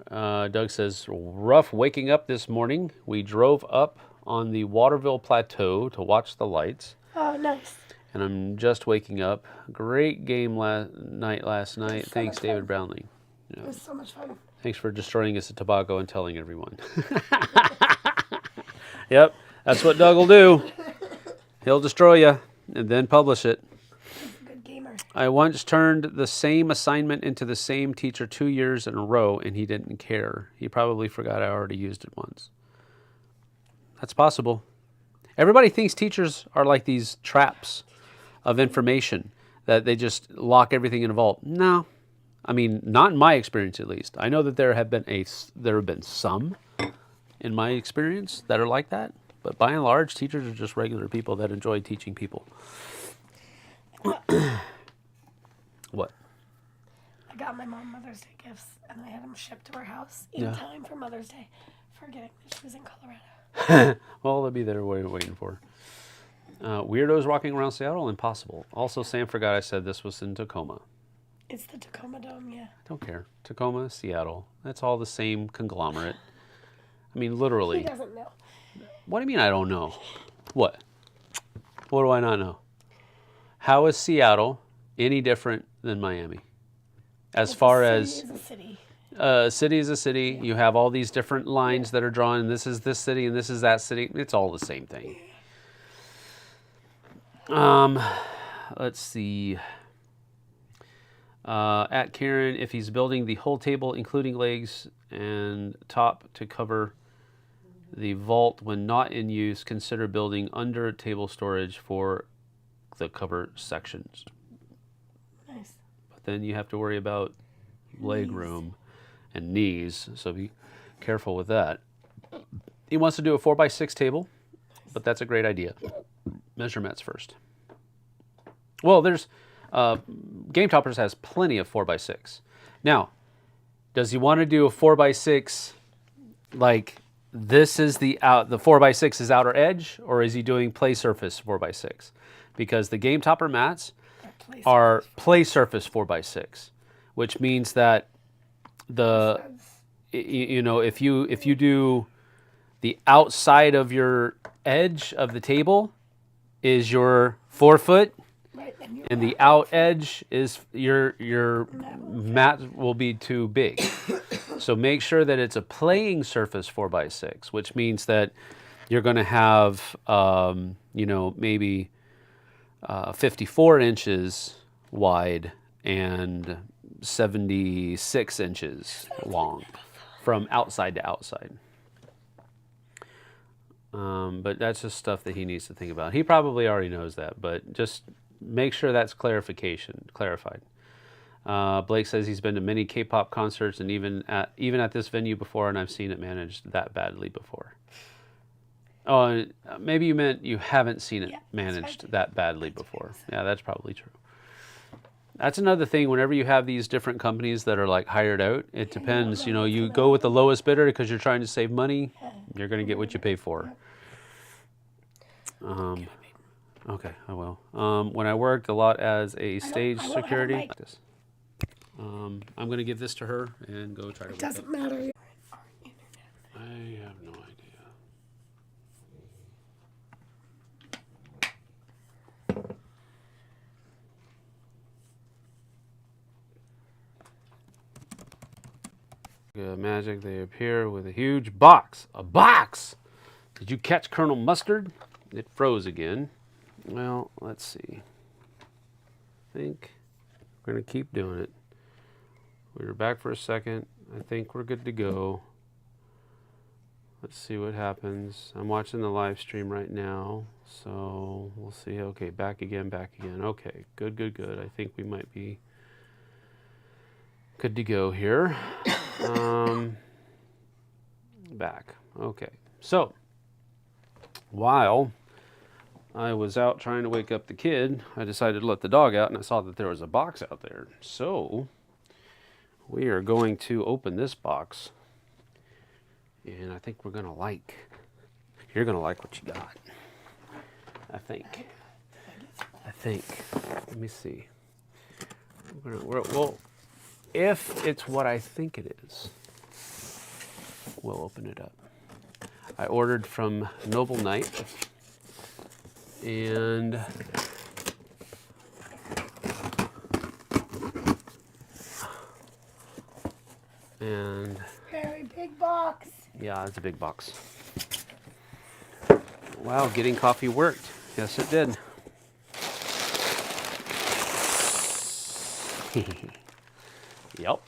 Doug says, rough waking up this morning. We drove up on the Waterville Plateau to watch the lights. Oh, nice. And I'm just waking up. Great game last night. Thanks, David Brownlee. It was so much fun. Thanks for destroying us at Tobago and telling everyone. Yep, that's what Doug will do. He'll destroy you and then publish it. He's a good gamer. I once turned the same assignment into the same teacher 2 years in a row, and he didn't care. He probably forgot I already used it once. That's possible. Everybody thinks teachers are like these traps of information that they just lock everything in a vault. No. I mean, not in my experience, at least. I know that there have been some in my experience that are like that, but by and large, teachers are just regular people that enjoy teaching people. What? I got my mom Mother's Day gifts, and I had them shipped to her house in time for Mother's Day, forgetting that she was in Colorado. Well, they'll be there waiting for her. Weirdos walking around Seattle? Impossible. Also, Sam forgot I said this was in Tacoma. It's the Tacoma Dome, yeah. Don't care. Tacoma, Seattle. That's all the same conglomerate. I mean, literally. He doesn't know. What do you mean I don't know? What? What do I not know? How is Seattle any different than Miami? As far as... City is a city. City is a city. You have all these different lines that are drawn, and this is this city, and this is that city. It's all the same thing. Let's see. At Karen, if he's building the whole table, including legs and top to cover the vault when not in use, consider building under table storage for the cover sections. Nice. But then you have to worry about leg room and knees, so be careful with that. He wants to do a 4x6 table, but that's a great idea. Measurements first. Well, there's Game Toppers has plenty of 4x6. Now, does he want to do a 4x6 like this is the 4x6 is outer edge, or is he doing play surface 4x6? Because the Game Topper mats are play surface 4x6, which means that if you do the outside of your edge of the table is your 4 foot, Right, and the out edge is your mat will be too big. So make sure that it's a playing surface 4x6, which means that you're going to have, you know, maybe 54 inches wide and 76 inches long from outside to outside. But that's just stuff that he needs to think about. He probably already knows that, but just make sure that's clarified. Blake says he's been to many K-pop concerts and even at this venue before, and I've seen it managed that badly before. Oh, maybe you meant you haven't seen it managed that badly before. Yeah, that's probably true. That's another thing. Whenever you have these different companies that are like hired out, it depends. You know, you go with the lowest bidder because you're trying to save money. You're going to get what you pay for. Okay, I will. When I worked a lot as a stage security, I'm going to give this to her and go try to. It doesn't matter. I have no idea. Magic, they appear with a huge box. A box! Did you catch Colonel Mustard? It froze again. Well, let's see. I think we're going to keep doing it. We were back for a second. I think we're good to go. Let's see what happens. I'm watching the live stream right now, so we'll see. Okay, back again, back again. Okay, good, good, good. I think we might be good to go here. Back. Okay. So, while I was out trying to wake up the kid, I decided to let the dog out, and I saw that there was a box out there. So, we are going to open this box, and I think we're going to like, you're going to like what you got. I think. Let me see. Well, if it's what I think it is, we'll open it up. I ordered from Noble Knight, and very big box. Yeah, it's a big box. Wow, getting coffee worked. Yes, it did. Yep.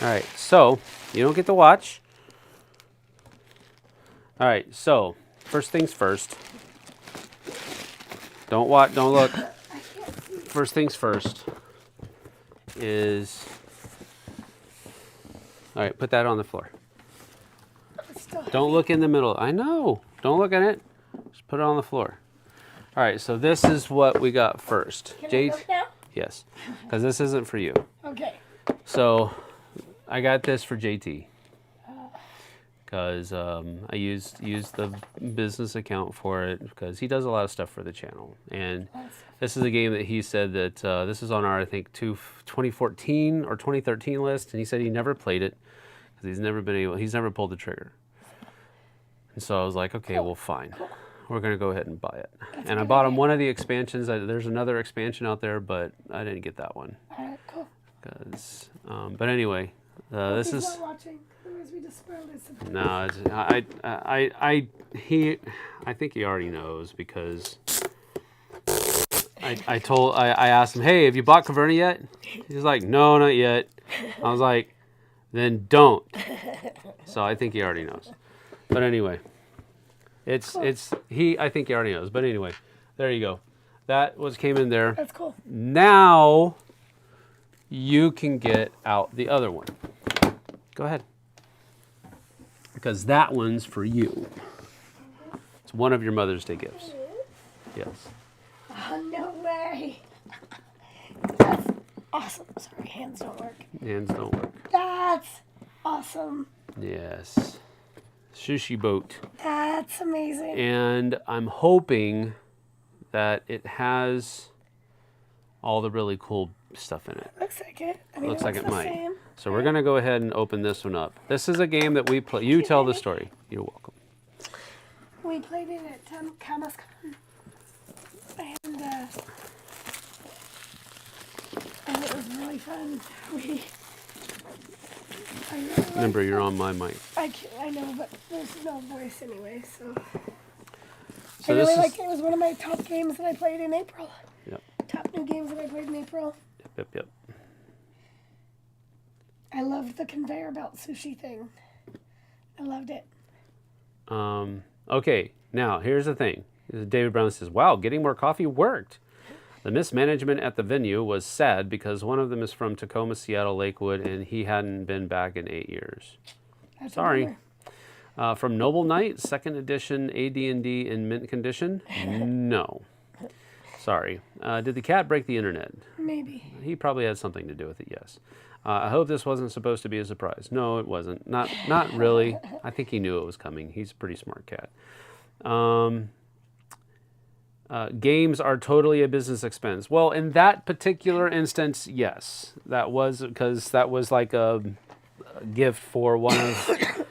All right, so you don't get to watch. All right, so first things first. Don't watch, don't look. First things first is, all right, put that on the floor. Don't look in the middle. I know. Don't look at it. Just put it on the floor. All right, so this is what we got first. Can I look now? Yes, because this isn't for you. Okay. So I got this for JT because I used the business account for it because he does a lot of stuff for the channel. And this is a game that he said that this is on our, I think, 2014 or 2013 list, and he said he never played it because he's never pulled the trigger. And so I was like, okay, well, fine. We're going to go ahead and buy it. And I bought him one of the expansions. There's another expansion out there, but I didn't get that one. All right, cool. But anyway, this is. Not watching. Otherwise we just spoiled it. No, I think he already knows because I asked him, hey, have you bought Caverna yet? He's like, no, not yet. I was like, then don't. So I think he already knows. But anyway. I think he already knows. But anyway, there you go. That came in there. That's cool. Now you can get out the other one. Go ahead. Because that one's for you. It's one of your Mother's Day gifts. Yes. Oh, no way. That's awesome. Sorry, hands don't work. Hands don't work. That's awesome. Yes. Sushi boat. That's amazing. And I'm hoping that it has all the really cool stuff in it. Looks like it. I mean, looks like it might. Same. So we're going to go ahead and open this one up. This is a game that we play. You tell the story. You're welcome. We played it at Kamascon. And And it was really fun. Remember, you're on my mic. I know, but there's no voice anyway, so. So I really liked it. It was one of my top games that I played in April. Yep. Top new games that I played in April. Yep. I loved the conveyor belt sushi thing. I loved it. Okay, now here's the thing. David Brown says, wow, getting more coffee worked. The mismanagement at the venue was sad because one of them is from Tacoma, Seattle, Lakewood, and he hadn't been back in 8 years. Sorry. From Noble Knight, 2nd edition AD&D in mint condition? No. Sorry. Did the cat break the internet? Maybe. He probably had something to do with it, yes. I hope this wasn't supposed to be a surprise. No, it wasn't. Not really. I think he knew it was coming. He's a pretty smart cat. Games are totally a business expense. Well, in that particular instance, yes. That was because that was like a gift for one of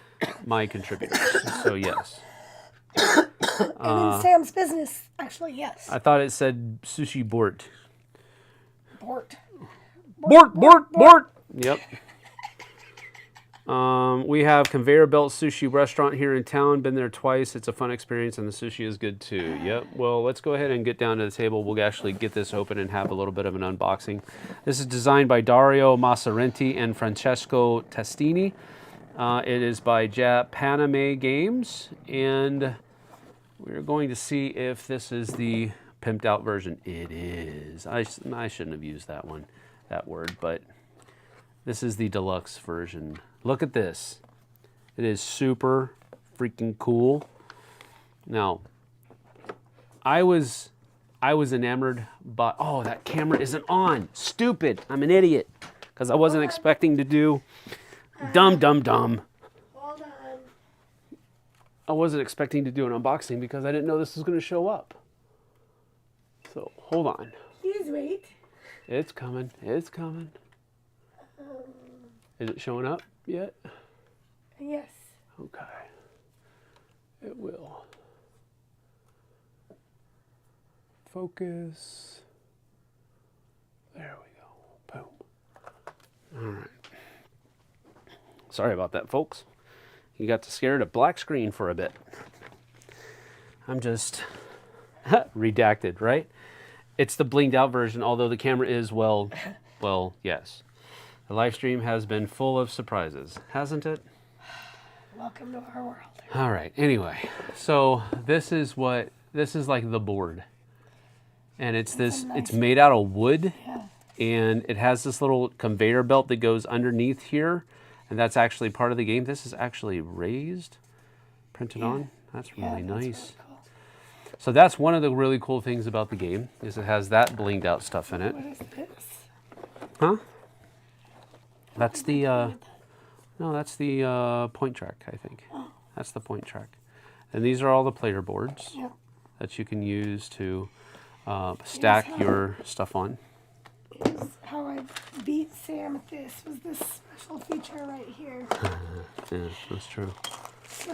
my contributors. So, yes. And in Sam's business, actually, yes. I thought it said sushi bort. Bort. Yep. We have Conveyor Belt Sushi Restaurant here in town. Been there twice. It's a fun experience, and the sushi is good too. Yep. Well, let's go ahead and get down to the table. We'll actually get this open and have a little bit of an unboxing. This is designed by Dario Massarenti and Francesco Testini. It is by Paname Games, and we're going to see if this is the pimped out version. It is. I shouldn't have used that word, but this is the deluxe version. Look at this. It is super freaking cool. Now, I was enamored by, oh, that camera isn't on. Stupid. I'm an idiot. Because I wasn't expecting to do dumb. Hold on. I wasn't expecting to do an unboxing because I didn't know this was going to show up. So, hold on. Please wait. It's coming. It's coming. Is it showing up yet? Yes. Okay. It will. Focus. There we go. Boom. All right. Sorry about that, folks. You got scared at black screen for a bit. I'm just redacted, right? It's the blinged out version, although the camera is, well, yes. The live stream has been full of surprises, hasn't it? Welcome to our world. All right. Anyway, so this is like the board. And it's made out of wood. Yeah. And it has this little conveyor belt that goes underneath here. And that's actually part of the game. This is actually raised, printed on. That's really nice. Really cool. So that's one of the really cool things about the game, is it has that blinged out stuff in it. What is this? Huh? That's the, no, that's the point track, I think. Oh. That's the point track. And these are all the player boards that you can use to stack your stuff on. Here's how I beat Sam at this, was this special feature right here. Yeah, that's true. So,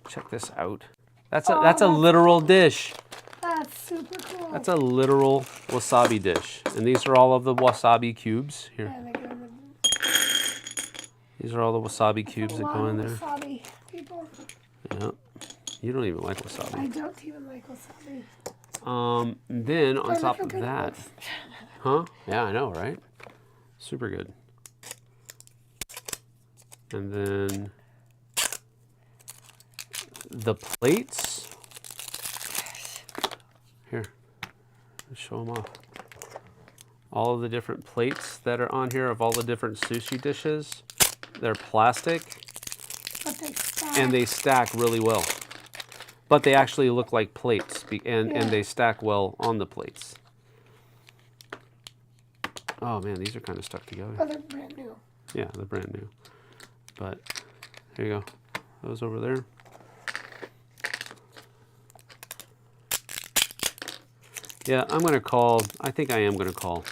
check this out. That's a literal dish. That's super cool. That's a literal wasabi dish. And these are all of the wasabi cubes. Here. Yeah, they go in These are all the wasabi cubes that go in there. Wasabi people. Yeah. You don't even like wasabi. I don't even like wasabi. Then on top of that. Huh? Yeah, I know, right? Super good. And then the plates. Here, let's show them off. All of the different plates that are on here of all the different sushi dishes. They're plastic. But they stack. And they stack really well. But they actually look like plates, and they stack well on the plates. Oh man, these are kind of stuck together. Oh, they're brand new. Yeah, they're brand new. But here you go. Those over there. Yeah, I think I am going to call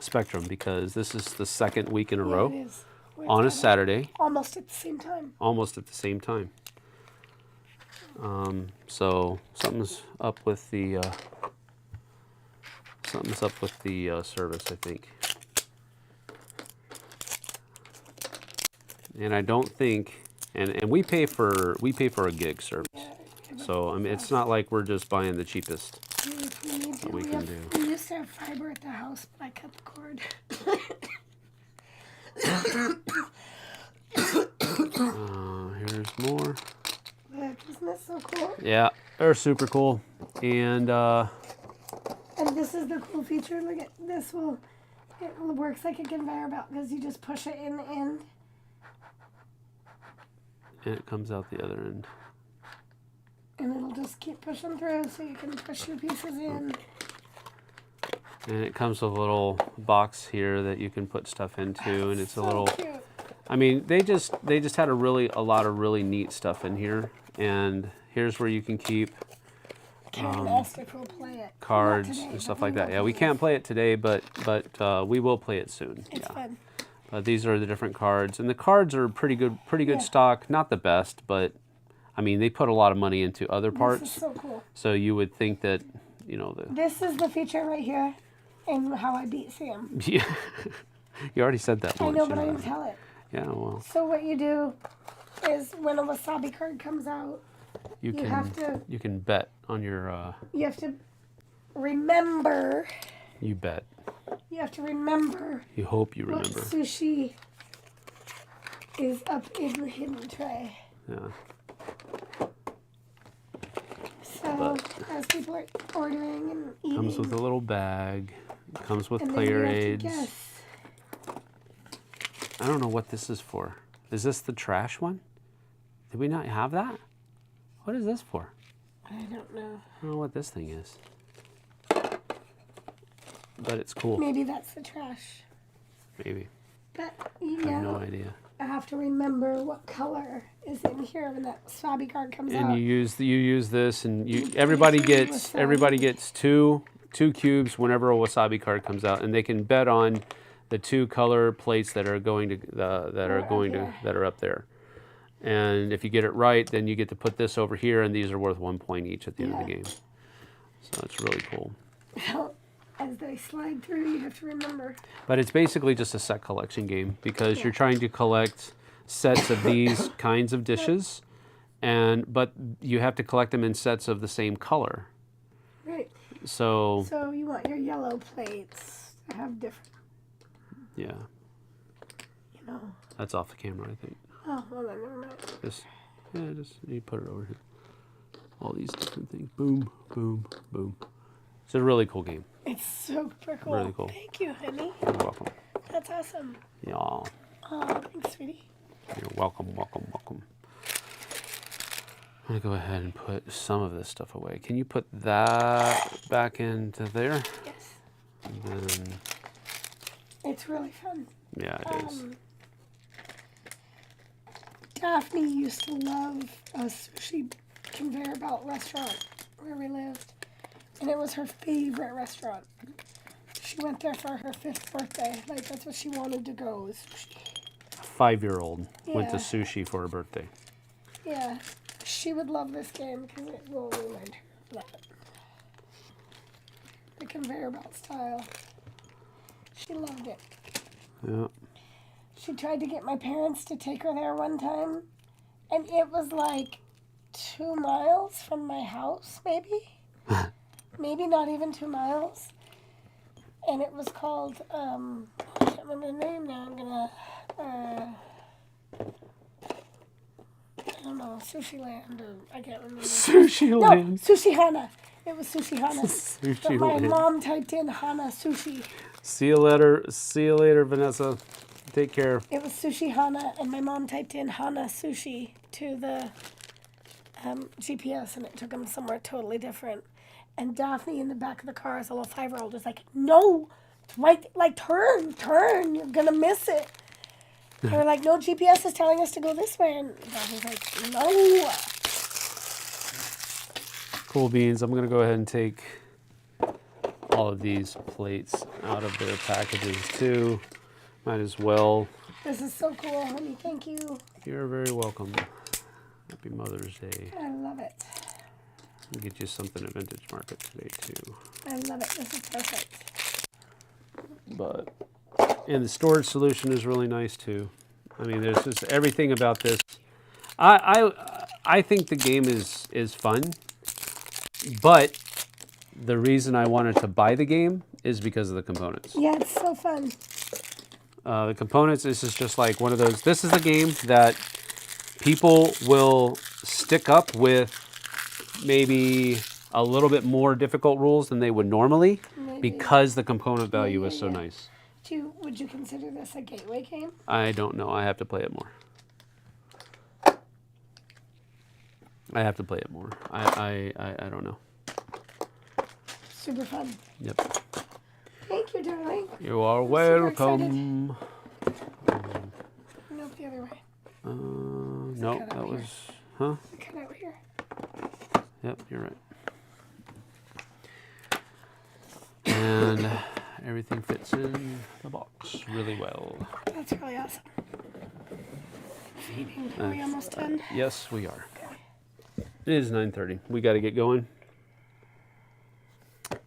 Spectrum, because this is the second week in a row. It is. On a Saturday. Almost at the same time. Almost at the same time. So something's up with the Something's up with the service, I think. And I don't think, and we pay for a gig service. So I mean, it's not like we're just buying the cheapest that we can do. We used to have fiber at the house, but I cut the cord. Here's more. Look, isn't this so cool? Yeah, they're super cool. And this is the cool feature. Look at this. It works like a conveyor belt because you just push it in the end. And it comes out the other end. And it'll just keep pushing through so you can push your pieces in. And it comes with a little box here that you can put stuff into, and it's so a little cute. I mean, they just had a lot of really neat stuff in here. And here's where you can keep cards and stuff like that. Yeah, we can't play it today, but we will play it soon. It's fun. These are the different cards, and the cards are pretty good stock. Not the best, but I mean, they put a lot of money into other parts. This is so cool. So you would think that, This is the feature right here, and how I beat Sam. Yeah, you already said that once. I know, but I didn't tell it. Yeah, well. So what you do is when a wasabi card comes out, you can bet on your. You have to remember. You bet. You have to remember. You hope you remember. What sushi is up in the hidden tray. Yeah. So as people are ordering and eating. Comes with a little bag. Comes with and player then you aids. have to guess. I don't know what this is for. Is this the trash one? Did we not have that? What is this for? I don't know. I don't know what this thing is. But it's cool. Maybe that's the trash. Maybe. But I have no idea. I have to remember what color is in here when that wasabi card comes out. And you use this, and everybody gets two cubes whenever a wasabi card comes out, and they can bet on the 2 color plates that are up there. And if you get it right, then you get to put this over here, and these are worth 1 point each at the end of the game. So it's really cool. Well, as they slide through, you have to remember. But it's basically just a set collection game because you're trying to collect sets of these kinds of dishes, but you have to collect them in sets of the same color. Right. So you want your yellow plates to have different. Yeah. That's off the camera, I think. Oh, well then, never mind. Just you put it over here. All these different things. Boom, boom, boom. It's a really cool game. It's super cool. Really cool. Thank you, honey. You're welcome. That's awesome. Yeah. Oh, thanks, sweetie. You're welcome, welcome, welcome. I'm going to go ahead and put some of this stuff away. Can you put that back into there? Yes. And then... It's really fun. Yeah, it is. Daphne used to love a sushi conveyor belt restaurant where we lived. And it was her favorite restaurant. She went there for her 5th birthday. Like, that's what she wanted to go, was sushi. A 5-year-old went to sushi for her birthday. Yeah. She would love this game because it will remind her of that. The conveyor belt style. She loved it. Yeah. She tried to get my parents to take her there one time. And it was like 2 miles from my house, maybe. Maybe not even 2 miles. And it was called, I can't remember the name now. I'm gonna, I don't know, Sushi Land, or I can't remember. Sushi Land? No, Sushi Hana. It was Sushi Hana. Sushi but my Land. mom typed in Hana Sushi. See you later, Vanessa. Take care. It was Sushi Hana, and my mom typed in Hana Sushi to the GPS, and it took them somewhere totally different. And Daphne in the back of the car as a little 5-year-old was like, no, right, like turn, you're gonna miss it. They were like, no, GPS is telling us to go this way. And Daphne's like, no. Cool beans. I'm gonna go ahead and take all of these plates out of their packages too. Might as well. This is so cool, honey. Thank you. You're very welcome. Happy Mother's Day. I love it. I'll get you something at Vintage Market today too. I love it. This is perfect. But and the storage solution is really nice too. I mean, there's just everything about this. I think the game is fun, but the reason I wanted to buy the game is because of the components. Yeah, it's so fun. The components, this is just like one of those. This is a game that people will stick up with maybe a little bit more difficult rules than they would normally because the component value is so nice. Would you consider this a gateway game? I don't know. I have to play it more. I don't know. Super fun. Yep. Thank you, darling. You are welcome. Nope, the other way. No, that was, huh? Cut out here. Yep, you're right. And everything fits in the box really well. That's really awesome. Feeding. Are we almost done? Yes, we are. Okay. It is 9:30. We got to get going.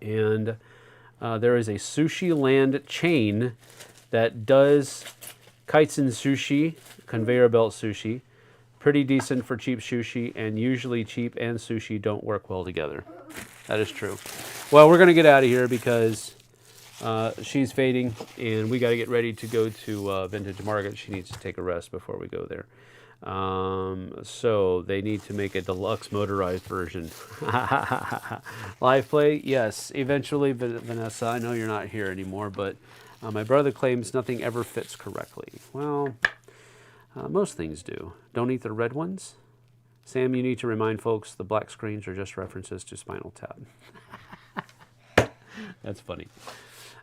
And there is a Sushi Land chain that does kaitsen sushi, conveyor belt sushi. Pretty decent for cheap sushi, and usually cheap and sushi don't work well together. That is true. Well, we're going to get out of here because she's fading, and we got to get ready to go to Vintage Market. She needs to take a rest before we go there. So they need to make a deluxe motorized version. Live play? Yes. Eventually, Vanessa, I know you're not here anymore, but my brother claims nothing ever fits correctly. Well, most things do. Don't eat the red ones. Sam, you need to remind folks the black screens are just references to Spinal Tap. That's funny.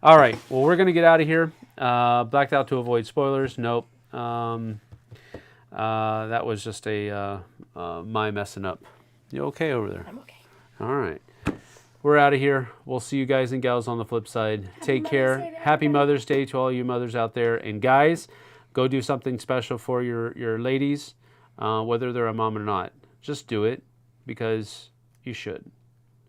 All right. Well, we're going to get out of here. Blacked out to avoid spoilers. Nope. That was just a my messing up. You okay over there? I'm okay. All right. We're out of here. We'll see you guys and gals on the flip side. Take care. Happy Mother's Day to all you mothers out there. And guys, go do something special for your ladies, whether they're a mom or not. Just do it because you should.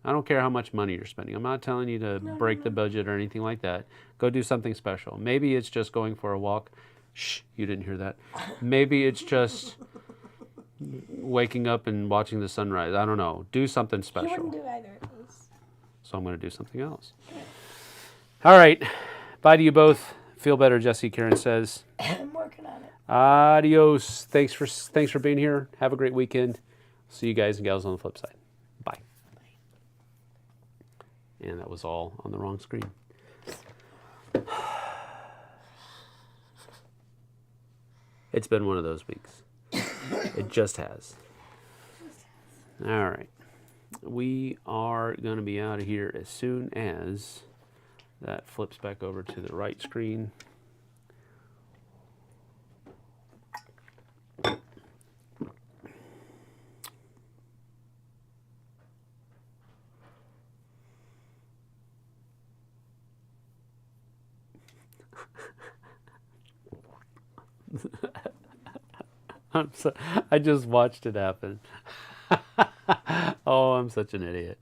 I don't care how much money you're spending. I'm not telling you to break the budget or anything like that. Go do something special. Maybe it's just going for a walk. Shh, you didn't hear that. Maybe it's just waking up and watching the sunrise. I don't know. Do something special. You wouldn't do either of those. So I'm going to do something else. All right. Bye to you both. Feel better, Jessie, Karen says. I'm working on it. Adios. Thanks for being here. Have a great weekend. See you guys and gals on the flip side. Bye. And that was all on the wrong screen. It's been one of those weeks. It just has. All right. We are going to be out of here as soon as that flips back over to the right screen. I just watched it happen. Oh, I'm such an idiot.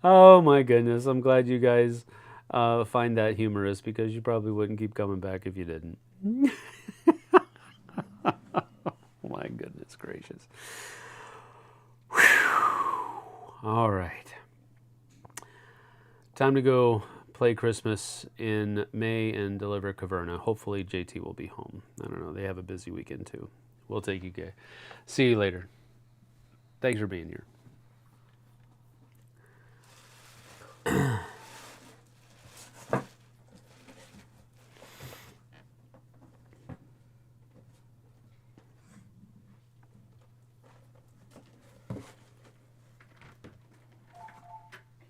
Oh my goodness. I'm glad you guys find that humorous because you probably wouldn't keep coming back if you didn't. My goodness gracious. Whew. All right. Time to go play Christmas in May and deliver Caverna. Hopefully JT will be home. I don't know. They have a busy weekend too. We'll take you guys. See you later. Thanks for being here. I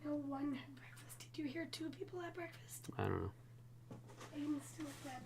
know one had breakfast. Did you hear 2 people at breakfast? I don't know. Aiden's still dead.